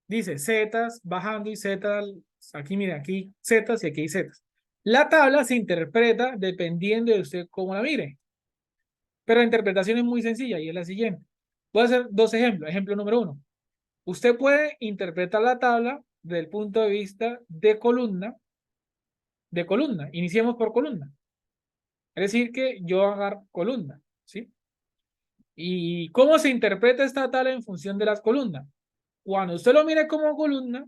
dice zetas bajando y zetas, aquí mire, aquí zetas y aquí hay zetas. La tabla se interpreta dependiendo de usted cómo la mire. Pero la interpretación es muy sencilla y es la siguiente. Voy a hacer dos ejemplos. Ejemplo número uno. Usted puede interpretar la tabla desde el punto de vista de columna, iniciemos por columna. Es decir, que yo agarro columna, ¿sí? ¿Y cómo se interpreta esta tabla en función de las columnas? Cuando usted lo mire como columna,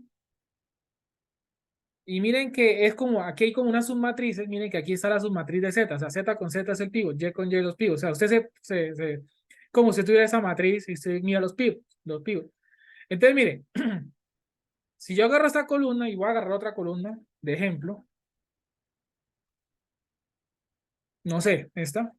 y miren que es como, aquí hay como unas submatrices, miren que aquí está la submatriz de Z, o sea, Z con Z es el pivot, Y con Y los pivots, o sea, usted como si tuviera esa matriz y usted mira los pivots. Entonces, miren, si yo agarro esta columna y voy a agarrar otra columna, de ejemplo, no sé, esta,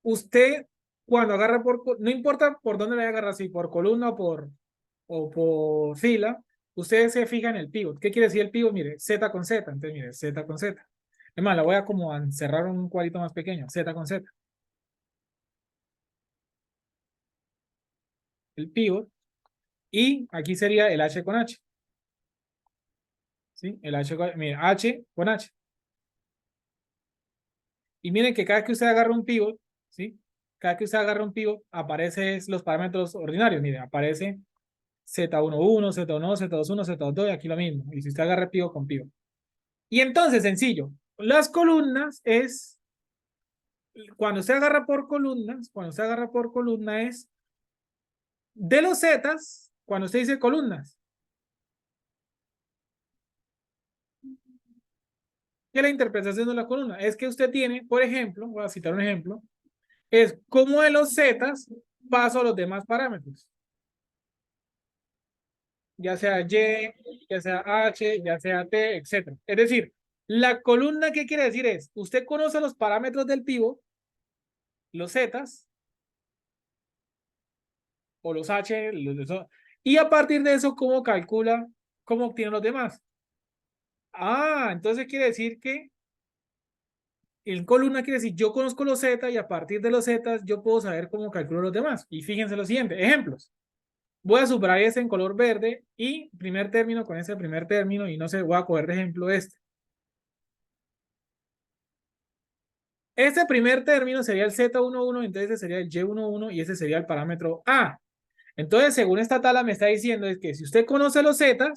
usted cuando agarra no importa por dónde le vaya a agarrar, si por columna o por fila, usted se fija en el pivot. ¿Qué quiere decir el pivot? Mire, Z con Z, entonces mire, Z con Z. Es más, la voy a como a encerrar un cuadrito más pequeño, Z con Z. El pivot. Y aquí sería el H con H. ¿Sí? El H con, mire, H con H. Y miren que cada vez que usted agarra un pivot, ¿sí? Cada vez que usted agarra un pivot, aparecen los parámetros ordinarios. Mire, aparece Z11, Z12, Z21, Z22, y aquí lo mismo. Y si usted agarra pivot con pivot. Y entonces, sencillo, las columnas es, cuando usted agarra por columnas, cuando usted agarra por columna es de los zetas, cuando usted dice columnas, que la interpretación de la columna es que usted tiene, por ejemplo, voy a citar un ejemplo, es como de los zetas paso a los demás parámetros, ya sea Y, ya sea H, ya sea T, etc. Es decir, la columna, ¿qué quiere decir? Es, usted conoce los parámetros del pivot, los zetas, o los H, y a partir de eso, ¿cómo calcula, cómo obtiene los demás? Ah, entonces quiere decir que en columna quiere decir yo conozco los Z y a partir de los Z yo puedo saber cómo calculo los demás. Y fíjense lo siguiente, ejemplos. Voy a subrayar ese en color verde y primer término con ese primer término y no sé, voy a coger de ejemplo este. Este primer término sería el Z11, entonces ese sería el Y11 y ese sería el parámetro A. Entonces, según esta tabla me está diciendo es que si usted conoce los Z,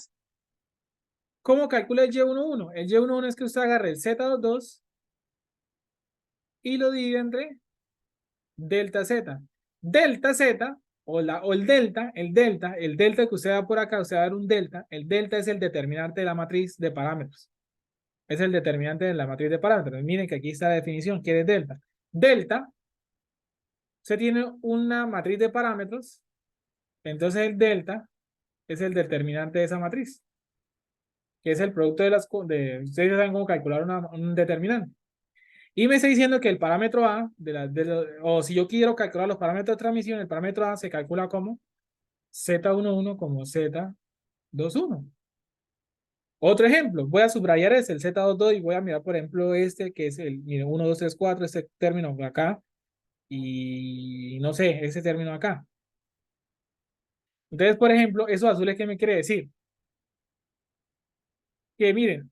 ¿cómo calcula el Y11? El Y11 es que usted agarre el Z22 y lo divide entre delta Z. Delta Z o el delta que usted da por acá, usted va a dar un delta. El delta es el determinante de la matriz de parámetros. Es el determinante de la matriz de parámetros. Miren que aquí está la definición, ¿qué es delta? Delta, usted tiene una matriz de parámetros, entonces el delta es el determinante de esa matriz, que es el producto de las... ustedes saben cómo calcular un determinante. Y me está diciendo que el parámetro A, o si yo quiero calcular los parámetros de transmisión, el parámetro A se calcula como Z11 como Z21. Otro ejemplo, voy a subrayar ese, el Z22, y voy a mirar, por ejemplo, este que es el, mire, 1, 2, 3, 4, este término acá, y no sé, ese término acá. Entonces, por ejemplo, esos azules, ¿qué me quiere decir? Que miren,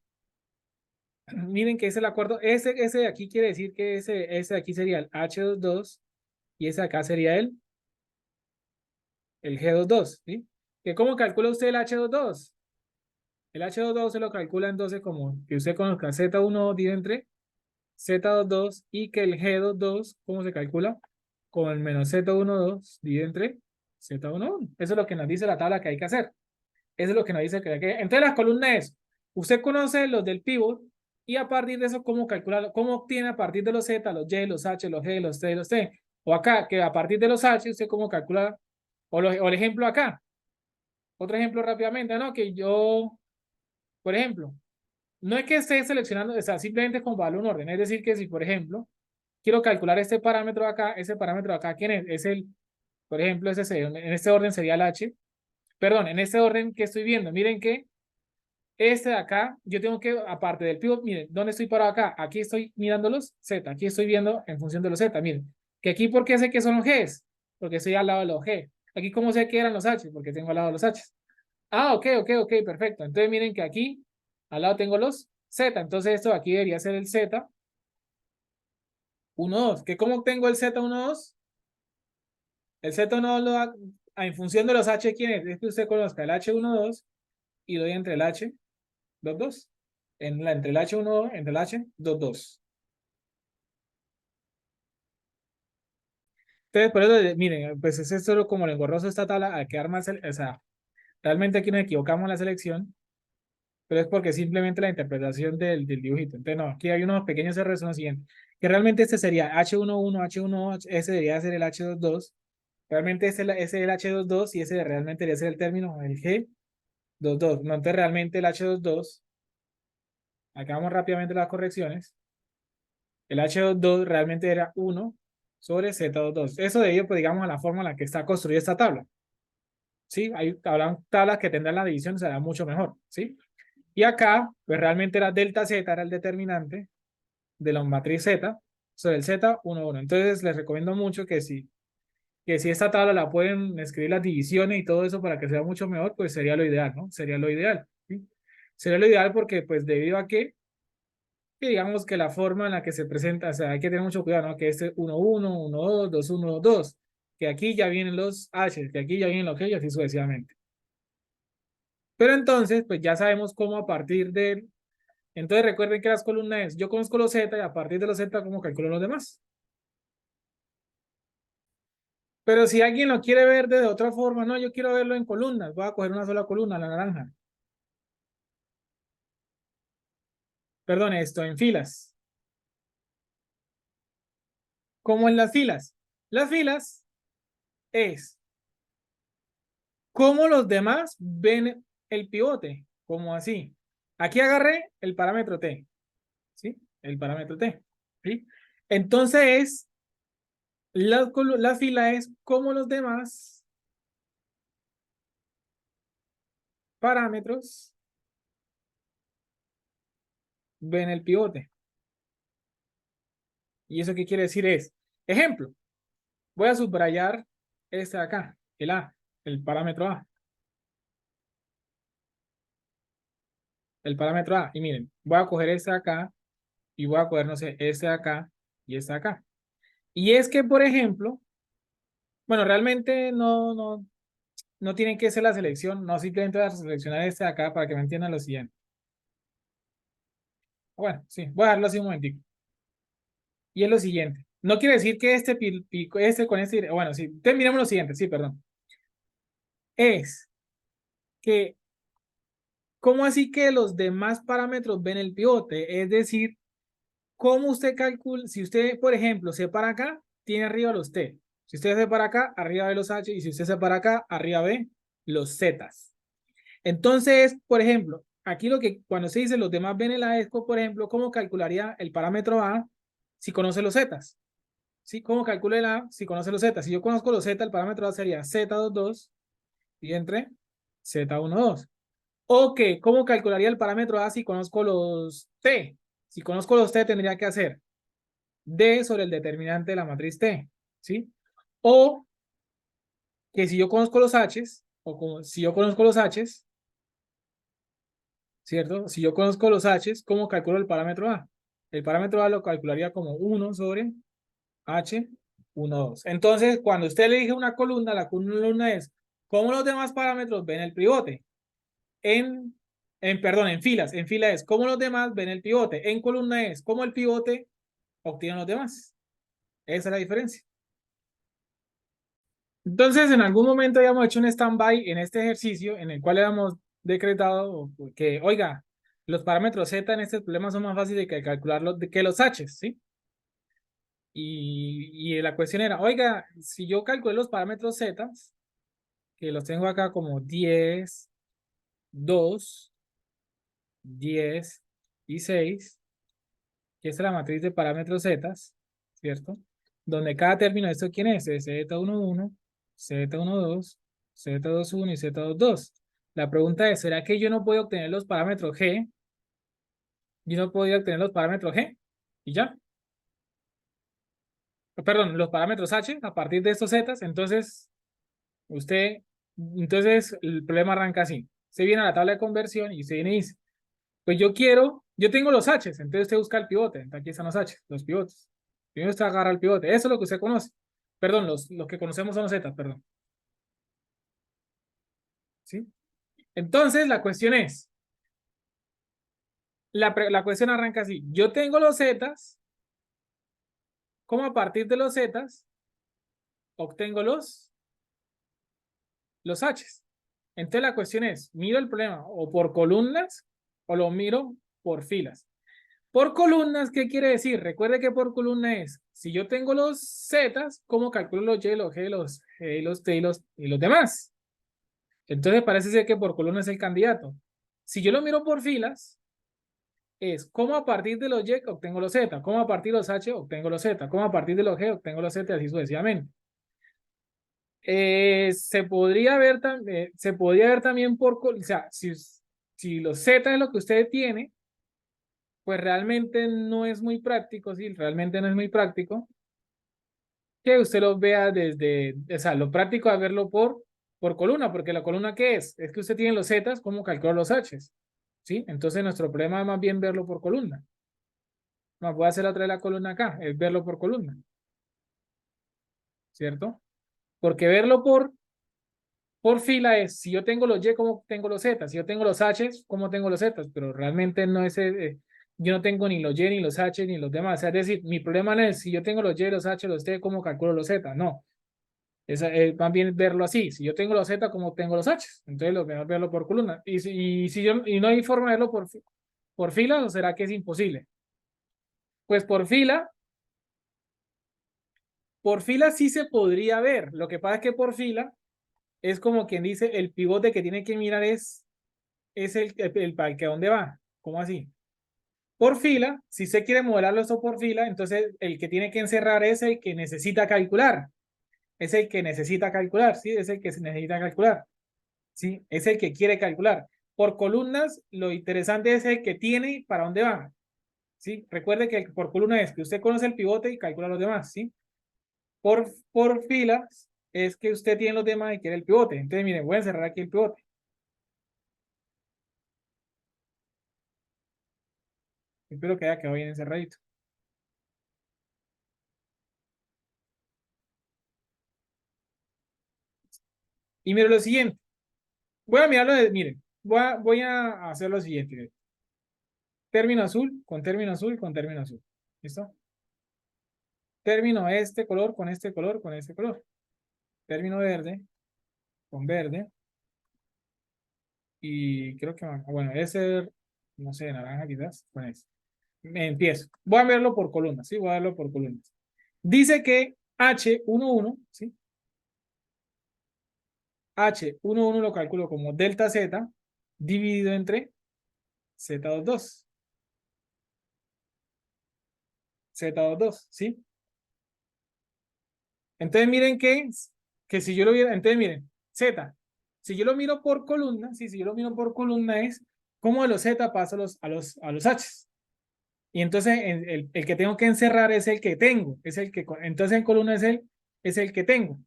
miren que es el acuerdo, ese de aquí quiere decir que ese de aquí sería el H22 y ese de acá sería el G22, ¿sí? ¿Que cómo calcula usted el H22? El H22 se lo calcula entonces como que usted conozca Z1 dividido entre Z22 y que el G22, ¿cómo se calcula? Con el menos Z12 dividido entre Z11. Eso es lo que nos dice la tabla que hay que hacer. Eso es lo que nos dice que hay que... Entonces las columnas es, usted conoce los del pivot y a partir de eso, ¿cómo calcula, cómo obtiene a partir de los Z, los Y, los H, los G, los T, los T? O acá, que a partir de los H, usted cómo calcula, o el ejemplo acá. Otro ejemplo rápidamente, ¿no? Que yo, por ejemplo, no es que esté seleccionando, o sea, simplemente es como darle un orden. Es decir, que si, por ejemplo, quiero calcular este parámetro de acá, ese parámetro de acá, ¿quién es? Es el, por ejemplo, en este orden sería el H. Perdón, en este orden que estoy viendo, miren que este de acá, yo tengo que, aparte del pivot, miren, ¿dónde estoy parado acá? Aquí estoy mirando los Z, aquí estoy viendo en función de los Z, miren. Que aquí, ¿por qué sé que son los Gs? Porque estoy al lado de los G. Aquí, ¿cómo sé que eran los H? Porque tengo al lado los H. Ah, ok, perfecto. Entonces, miren que aquí, al lado tengo los Z. Entonces, esto de aquí debería ser el Z12. ¿Que cómo obtengo el Z12? El Z12 en función de los H, ¿quién es? Es que usted conozca el H12 y doy entre el H22. Entre el H12, entre el H22. Entonces, por eso, miren, pues es esto como lo engorroso esta tabla, al quedar más, o sea, realmente aquí nos equivocamos en la selección, pero es porque simplemente la interpretación del dibujito. Entonces, no, aquí hay unos pequeños errores, son los siguientes, que realmente este sería H11, H1, ese debería ser el H22, realmente ese es el H22 y ese realmente debería ser el término, el G22, no, entonces realmente el H22, acá vamos rápidamente las correcciones, el H22 realmente era 1 sobre Z22, eso debido, pues digamos, a la forma en la que está construida esta tabla. ¿Sí? Habrán tablas que tendrán la división, será mucho mejor, ¿sí? Y acá, pues realmente era delta Z, era el determinante de la matriz Z sobre el Z11. Entonces, les recomiendo mucho que si esta tabla la pueden escribir las divisiones y todo eso para que sea mucho mejor, pues sería lo ideal, ¿no? Sería lo ideal, ¿sí? Sería lo ideal porque, pues, debido a que digamos que la forma en la que se presenta, o sea, hay que tener mucho cuidado, ¿no? Que este 1, 1, 1, 2, 2, 1, 2, que aquí ya vienen los H, que aquí ya vienen los G y así sucesivamente. Pero entonces, pues ya sabemos cómo a partir de... Entonces recuerden que las columnas es, yo conozco los Z y a partir de los Z, ¿cómo calculo los demás? Pero si alguien lo quiere ver de otra forma, no, yo quiero verlo en columnas, voy a coger una sola columna, la naranja. Perdón, esto, en filas. ¿Cómo en las filas? Las filas es cómo los demás ven el pivote, como así. Aquí agarré el parámetro T, ¿sí? El parámetro T, ¿sí? Entonces, la fila es cómo los demás parámetros ven el pivote. ¿Y eso qué quiere decir? Es, ejemplo, voy a subrayar este de acá, el A, el parámetro A. El parámetro A. Y miren, voy a coger este de acá y voy a coger, no sé, este de acá y este de acá. Y es que, por ejemplo, bueno, realmente no tienen que ser la selección, no simplemente voy a seleccionar este de acá para que me entiendan lo siguiente. Bueno, sí, voy a dejarlo así un momentico. Y es lo siguiente. No quiere decir que este pico, este con este, bueno, sí, terminamos lo siguiente, sí, perdón. Es que, ¿cómo así que los demás parámetros ven el pivote? Es decir, ¿cómo usted calcula? Si usted, por ejemplo, se para acá, tiene arriba los T. Si usted se para acá, arriba ve los H. Y si usted se para acá, arriba ve los Z. Entonces, por ejemplo, aquí lo que cuando se dice los demás ven el A es, por ejemplo, ¿cómo calcularía el parámetro A si conoce los Z? ¿Sí? ¿Cómo calcula el A si conoce los Z? Si yo conozco los Z, el parámetro A sería Z22 y entre Z12. Ok, ¿cómo calcularía el parámetro A si conozco los T? Si conozco los T, tendría que hacer D sobre el determinante de la matriz T, ¿sí? O que si yo conozco los H's, o como si yo conozco los H's, ¿cierto? Si yo conozco los H's, ¿cómo calculo el parámetro A? El parámetro A lo calcularía como 1 sobre H, 1, 2. Entonces, cuando usted le elige una columna, la columna es ¿cómo los demás parámetros ven el pivote? Perdón, en filas. En fila es ¿cómo los demás ven el pivote? En columna es ¿cómo el pivote obtiene los demás? Esa es la diferencia. Entonces, en algún momento habíamos hecho un stand-by en este ejercicio en el cual habíamos decretado que, oiga, los parámetros Z en este problema son más fáciles de calcularlos que los H, ¿sí? Y la cuestión era, oiga, si yo calculo los parámetros Z, que los tengo acá como 10, 2, 10 y 6, que es la matriz de parámetros Z, ¿cierto? Donde cada término de esto, ¿quién es? Es Z11, Z12, Z21 y Z22. La pregunta es, ¿será que yo no puedo obtener los parámetros G? Yo no podía obtener los parámetros G y ya. Perdón, los parámetros H a partir de estos Z. Entonces el problema arranca así. Se viene a la tabla de conversión y se viene y dice, pues yo tengo los H's, entonces usted busca el pivote. Aquí están los H's, los pivotes. Primero usted agarra el pivote. Eso es lo que usted conoce. Perdón, los que conocemos son los Z, perdón. ¿sí? Entonces, la cuestión es, la cuestión arranca así. Yo tengo los zetas, ¿cómo a partir de los zetas obtengo los H's? Entonces, la cuestión es, ¿miro el problema o por columnas o lo miro por filas? Por columnas, ¿qué quiere decir? Recuerde que por columna es, si yo tengo los zetas, ¿cómo calculo los Y, los G, los G, los T y los demás? Entonces parece ser que por columna es el candidato. Si yo lo miro por filas, es cómo a partir de los Y obtengo los Z, cómo a partir de los H obtengo los Z, cómo a partir de los G obtengo los Z, así sucesivamente. Se podría ver también o sea, si los Z es lo que usted tiene, pues realmente no es muy práctico, sí, realmente no es muy práctico que usted los vea desde, o sea, lo práctico es verlo por columna, porque la columna ¿qué es? Es que usted tiene los Zetas, ¿cómo calcula los H's? ¿Sí? Entonces nuestro problema es más bien verlo por columna. No, voy a hacer otra vez la columna acá, es verlo por columna, ¿cierto? Porque verlo por fila es, si yo tengo los Y, ¿cómo tengo los Z? Si yo tengo los H, ¿cómo tengo los Z? Pero realmente no es, yo no tengo ni los Y, ni los H, ni los demás. O sea, es decir, mi problema no es si yo tengo los Y, los H, los T, ¿cómo calculo los Z? No. Es más bien verlo así. Si yo tengo los Z, ¿cómo tengo los H? Entonces lo mejor verlo por columna. Y no hay forma de verlo por fila, ¿o será que es imposible? Pues por fila sí se podría ver. Lo que pasa es que por fila es como quien dice, el pivote que tiene que mirar es el para que dónde va. ¿Cómo así? Por fila, si se quiere modelarlo esto por fila, entonces el que tiene que encerrar es el que necesita calcular. Es el que necesita calcular, ¿sí? Es el que se necesita calcular. ¿Sí? Es el que quiere calcular. Por columnas, lo interesante es el que tiene para dónde va. ¿Sí? Recuerde que por columna es que usted conoce el pivote y calcula los demás. ¿Sí? Por filas es que usted tiene los demás y quiere el pivote. Entonces, miren, voy a encerrar aquí el pivote. Espero que haya quedado bien encerradito. Y mire lo siguiente. Voy a mirarlo miren, voy a hacer lo siguiente. Miren. Término azul con término azul con término azul. ¿Listo? Término este color con este color con este color. Término verde con verde. Y creo que, bueno, ese, no sé, naranja quizás. Con ese. Me empiezo. Voy a verlo por columnas, ¿sí? Voy a verlo por columnas. Dice que H11, ¿sí? H11 lo calculo como delta Z dividido entre Z22. Z22, ¿sí? Entonces miren que si yo lo viera, entonces miren, Z, si yo lo miro por columna, ¿sí? Si yo lo miro por columna es como de los Z paso a los H. Y entonces el que tengo que encerrar es el que tengo, entonces en columna es el que tengo.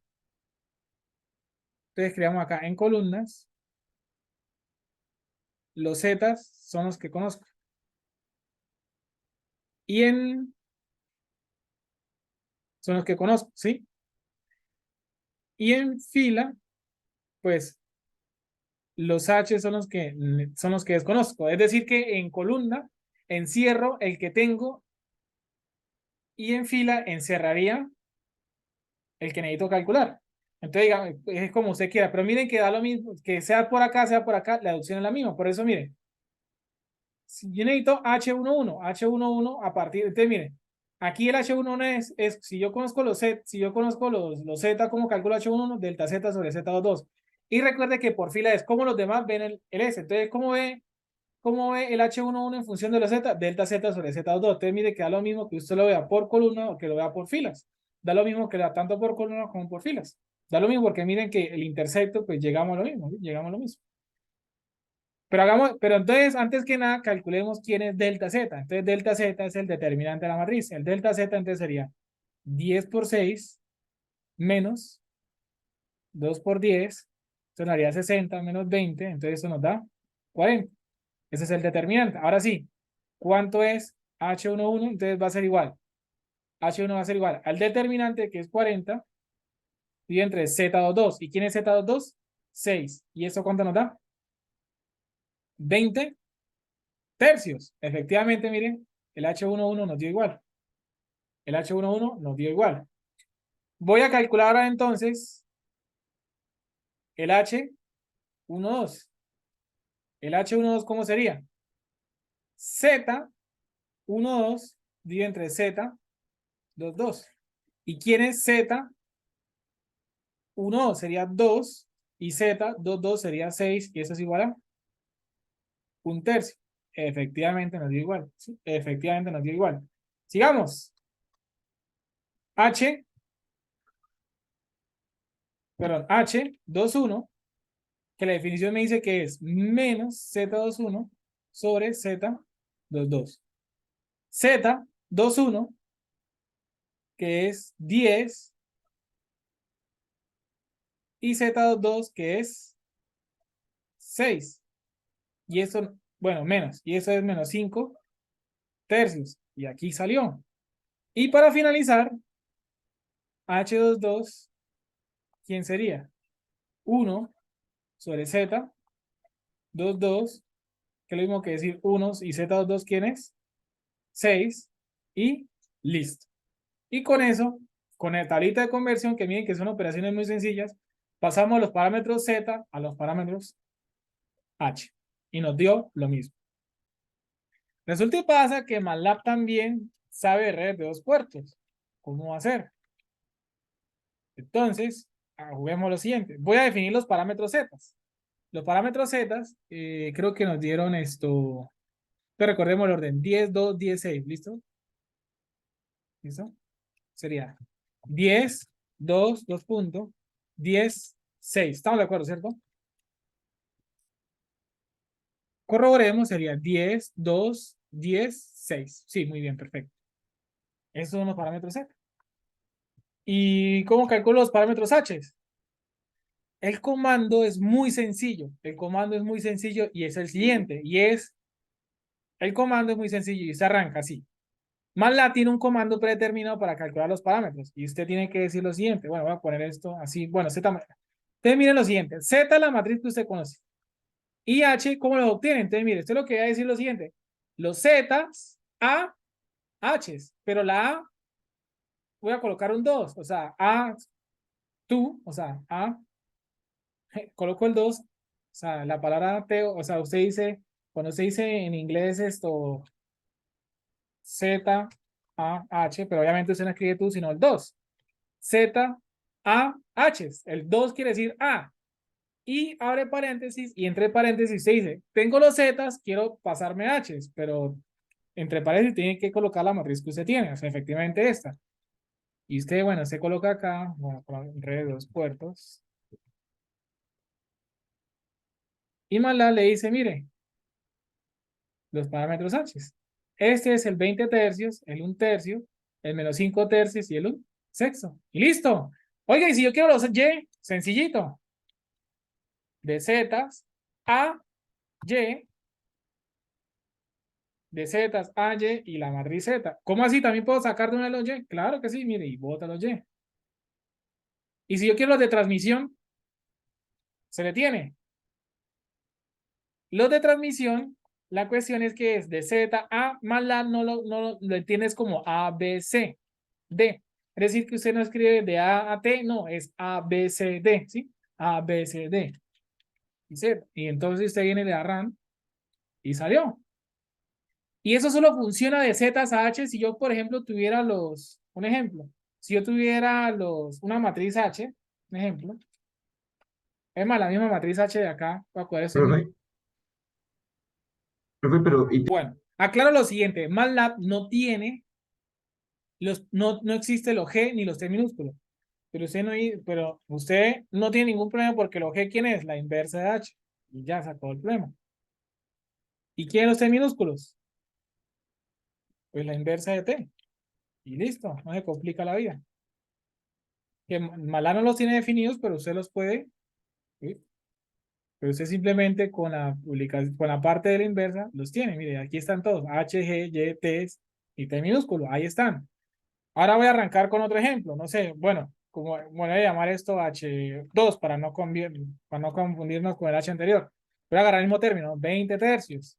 Entonces creamos acá en columnas, los Z son los que conozco. Y son los que conozco, ¿sí? Y en fila, pues los H son los que desconozco. Es decir, que en columna encierro el que tengo y en fila encerraría el que necesito calcular. Entonces, digamos, es como usted quiera, pero miren que da lo mismo, que sea por acá, la deducción es la misma. Por eso, miren, si yo necesito H11 a partir, entonces, miren, aquí el H11 es si yo conozco si yo conozco los Z, ¿cómo calculo H11? Delta Z sobre Z22. Y recuerde que por fila es como los demás ven el S. Entonces, ¿cómo ve el H11 en función de los Z? Delta Z sobre Z22. Entonces, mire que da lo mismo que usted lo vea por columna o que lo vea por filas. Da lo mismo que da tanto por columna como por filas. Da lo mismo porque miren que el intersecto, pues llegamos a lo mismo, ¿sí? Llegamos a lo mismo. Pero entonces, antes que nada, calculemos quién es delta Z. Entonces, delta Z es el determinante de la matriz. El delta Z entonces sería 10 por 6 menos 2 por 10. Eso nos daría 60 menos 20. Entonces, eso nos da 40. Ese es el determinante. Ahora sí, ¿cuánto es H11? Entonces va a ser igual. H1 va a ser igual al determinante, que es 40, y entre Z22. ¿Y quién es Z22? 6. ¿Y eso cuánto nos da? 20 tercios. Efectivamente, miren, el H11 nos dio igual. El H11 nos dio igual. Voy a calcular ahora entonces el H12. El H12, ¿cómo sería? Z12 dividido entre Z22. ¿Y quién es Z12? Sería 2 y Z22 sería 6 y eso es igual a un tercio. Efectivamente nos dio igual. ¿Sí? Efectivamente nos dio igual. Sigamos. H21, que la definición me dice que es menos Z21 sobre Z22. Z21, que es 10, y Z22, que es 6. Y eso, bueno, menos. Y eso es menos 5 tercios. Y aquí salió. Y para finalizar, H22, ¿quién sería? 1 sobre Z22, que es lo mismo que decir 1 y Z22, ¿quién es? 6. Y listo. Y con eso, con la tablita de conversión, que miren que son operaciones muy sencillas, pasamos los parámetros Z a los parámetros H. Y nos dio lo mismo. Resulta y pasa que MATLAB también sabe de redes de 2 puertos. ¿Cómo va a ser? Entonces, juguemos lo siguiente. Voy a definir los parámetros Z. Los parámetros Z, creo que nos dieron esto. Pero recordemos el orden: 10, 2, 10, 6. ¿Listo? ¿Listo? Sería 10, 2, 2 puntos, 10, 6. ¿Estamos de acuerdo, cierto? Corroboremos, sería 10, 2, 10, 6. Sí, muy bien, perfecto. Esos son los parámetros Z. ¿Y cómo calculo los parámetros H? El comando es muy sencillo. El comando es muy sencillo y es el siguiente. El comando es muy sencillo y se arranca así. MATLAB tiene un comando predeterminado para calcular los parámetros. Y usted tiene que decir lo siguiente. Bueno, voy a poner esto así. Bueno, Z. Entonces, miren lo siguiente. Z es la matriz que usted conoce. Y H, ¿cómo lo obtiene? Entonces, mire, usted lo que va a decir lo siguiente. Los Z, A, H. Pero la A, voy a colocar un 2. O sea, A, tú, o sea, A, coloco el 2. O sea, la palabra T, o sea, usted dice, cuando se dice en inglés esto, Z, A, H, pero obviamente usted no escribe tú, sino el 2. Z, A, H. El 2 quiere decir A. Y abre paréntesis, y entre paréntesis se dice, tengo los Zetas, quiero pasarme H's, pero entre paréntesis tiene que colocar la matriz que usted tiene, o sea, efectivamente esta. Y usted, bueno, se coloca acá, bueno, con red de 2 puertos. Y MATLAB le dice, mire, los parámetros H. Este es el 20 tercios, el 1 tercio, el menos 5 tercios y el 1 sexto. Y listo. Oiga, y si yo quiero los Y, sencillito. De Z a Y, de Z a Y y la matriz Z. ¿Cómo así? ¿También puedo sacar de una de los Y? Claro que sí, mire, y bota los Y. Y si yo quiero los de transmisión, se le tiene. Los de transmisión, la cuestión es que es de Z a MATLAB, no lo entiendes como A, B, C, D. Es decir, que usted no escribe de A a T, no, es A, B, C, D, ¿sí? A, B, C, D y Z. Y entonces usted viene de RAM y salió. Y eso solo funciona de Z a H si yo, por ejemplo, tuviera un ejemplo, si yo tuviera una matriz H, un ejemplo, es más, la misma matriz H de acá, para poder ese Profe, mismo. profe, pero Bueno, aclaro lo siguiente, MATLAB no tiene, no existe los G ni los T minúsculos, pero usted no tiene ningún problema porque los G, ¿quién es? La inversa de H, y ya sacó el problema. ¿Y quién es los T minúsculos? Pues la inversa de T, y listo, no se complica la vida. Que MATLAB no los tiene definidos, pero usted los puede, ¿sí? Pero usted simplemente con la parte de la inversa los tiene. Mire, aquí están todos, H, G, Y, T y T minúsculo, ahí están. Ahora voy a arrancar con otro ejemplo, no sé, bueno, como, bueno, voy a llamar esto H2 para no confundirnos con el H anterior. Voy a agarrar el mismo término, 20 tercios,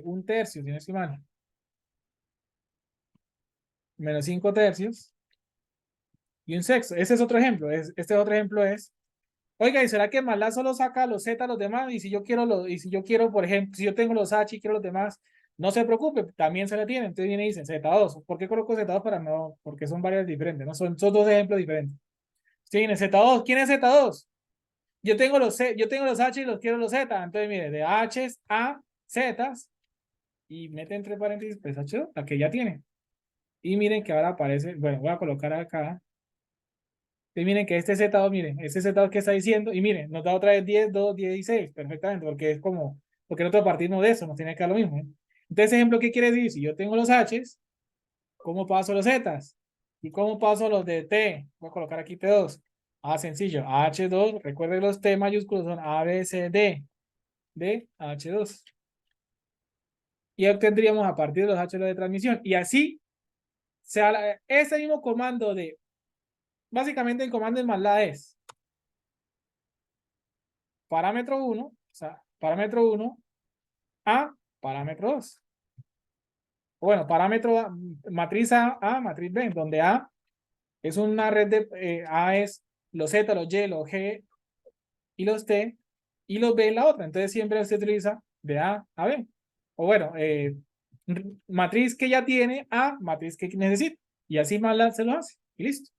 un tercio, si no estoy mal, menos 5 tercios y un sexto. Ese es otro ejemplo. Este otro ejemplo es, oiga, ¿y será que MATLAB solo saca los Z a los demás? Y si yo quiero, por ejemplo, si yo tengo los H y quiero los demás, no se preocupe, también se le tiene. Entonces viene y dice Z2. ¿Por qué coloco Z2 para no? Porque son varias diferentes, ¿no? Son dos ejemplos diferentes. Sí, en Z2. ¿Quién es Z2? Yo tengo los H y los quiero los Z. Entonces, mire, de H a Z y mete entre paréntesis, pues H2, la que ya tiene. Y miren que ahora aparece, bueno, voy a colocar acá. Y miren que este Z2, miren, este Z2 que está diciendo, y miren, nos da otra vez 10, 2, 16, perfectamente, porque es como, porque nosotros partimos de eso, nos tiene que dar lo mismo, ¿eh? Entonces, ejemplo, ¿qué quiere decir? Si yo tengo los H's, ¿cómo paso los Z's? ¿Y cómo paso los de T? Voy a colocar aquí T2. Ah, sencillo, H2, recuerden los T mayúsculos son A, B, C, D, de H2. Y obtendríamos a partir de los H de transmisión. Y así, ese mismo comando de, básicamente el comando en MATLAB es parámetro 1, o sea, parámetro 1 a parámetro 2. Bueno, matriz A, matriz B, donde A es una red de, A es los Z, los Y, los G y los T, y los B en la otra. Entonces siempre se utiliza de A a B. O bueno, matriz que ya tiene A, matriz que necesita. Y así más se lo hace. Y listo.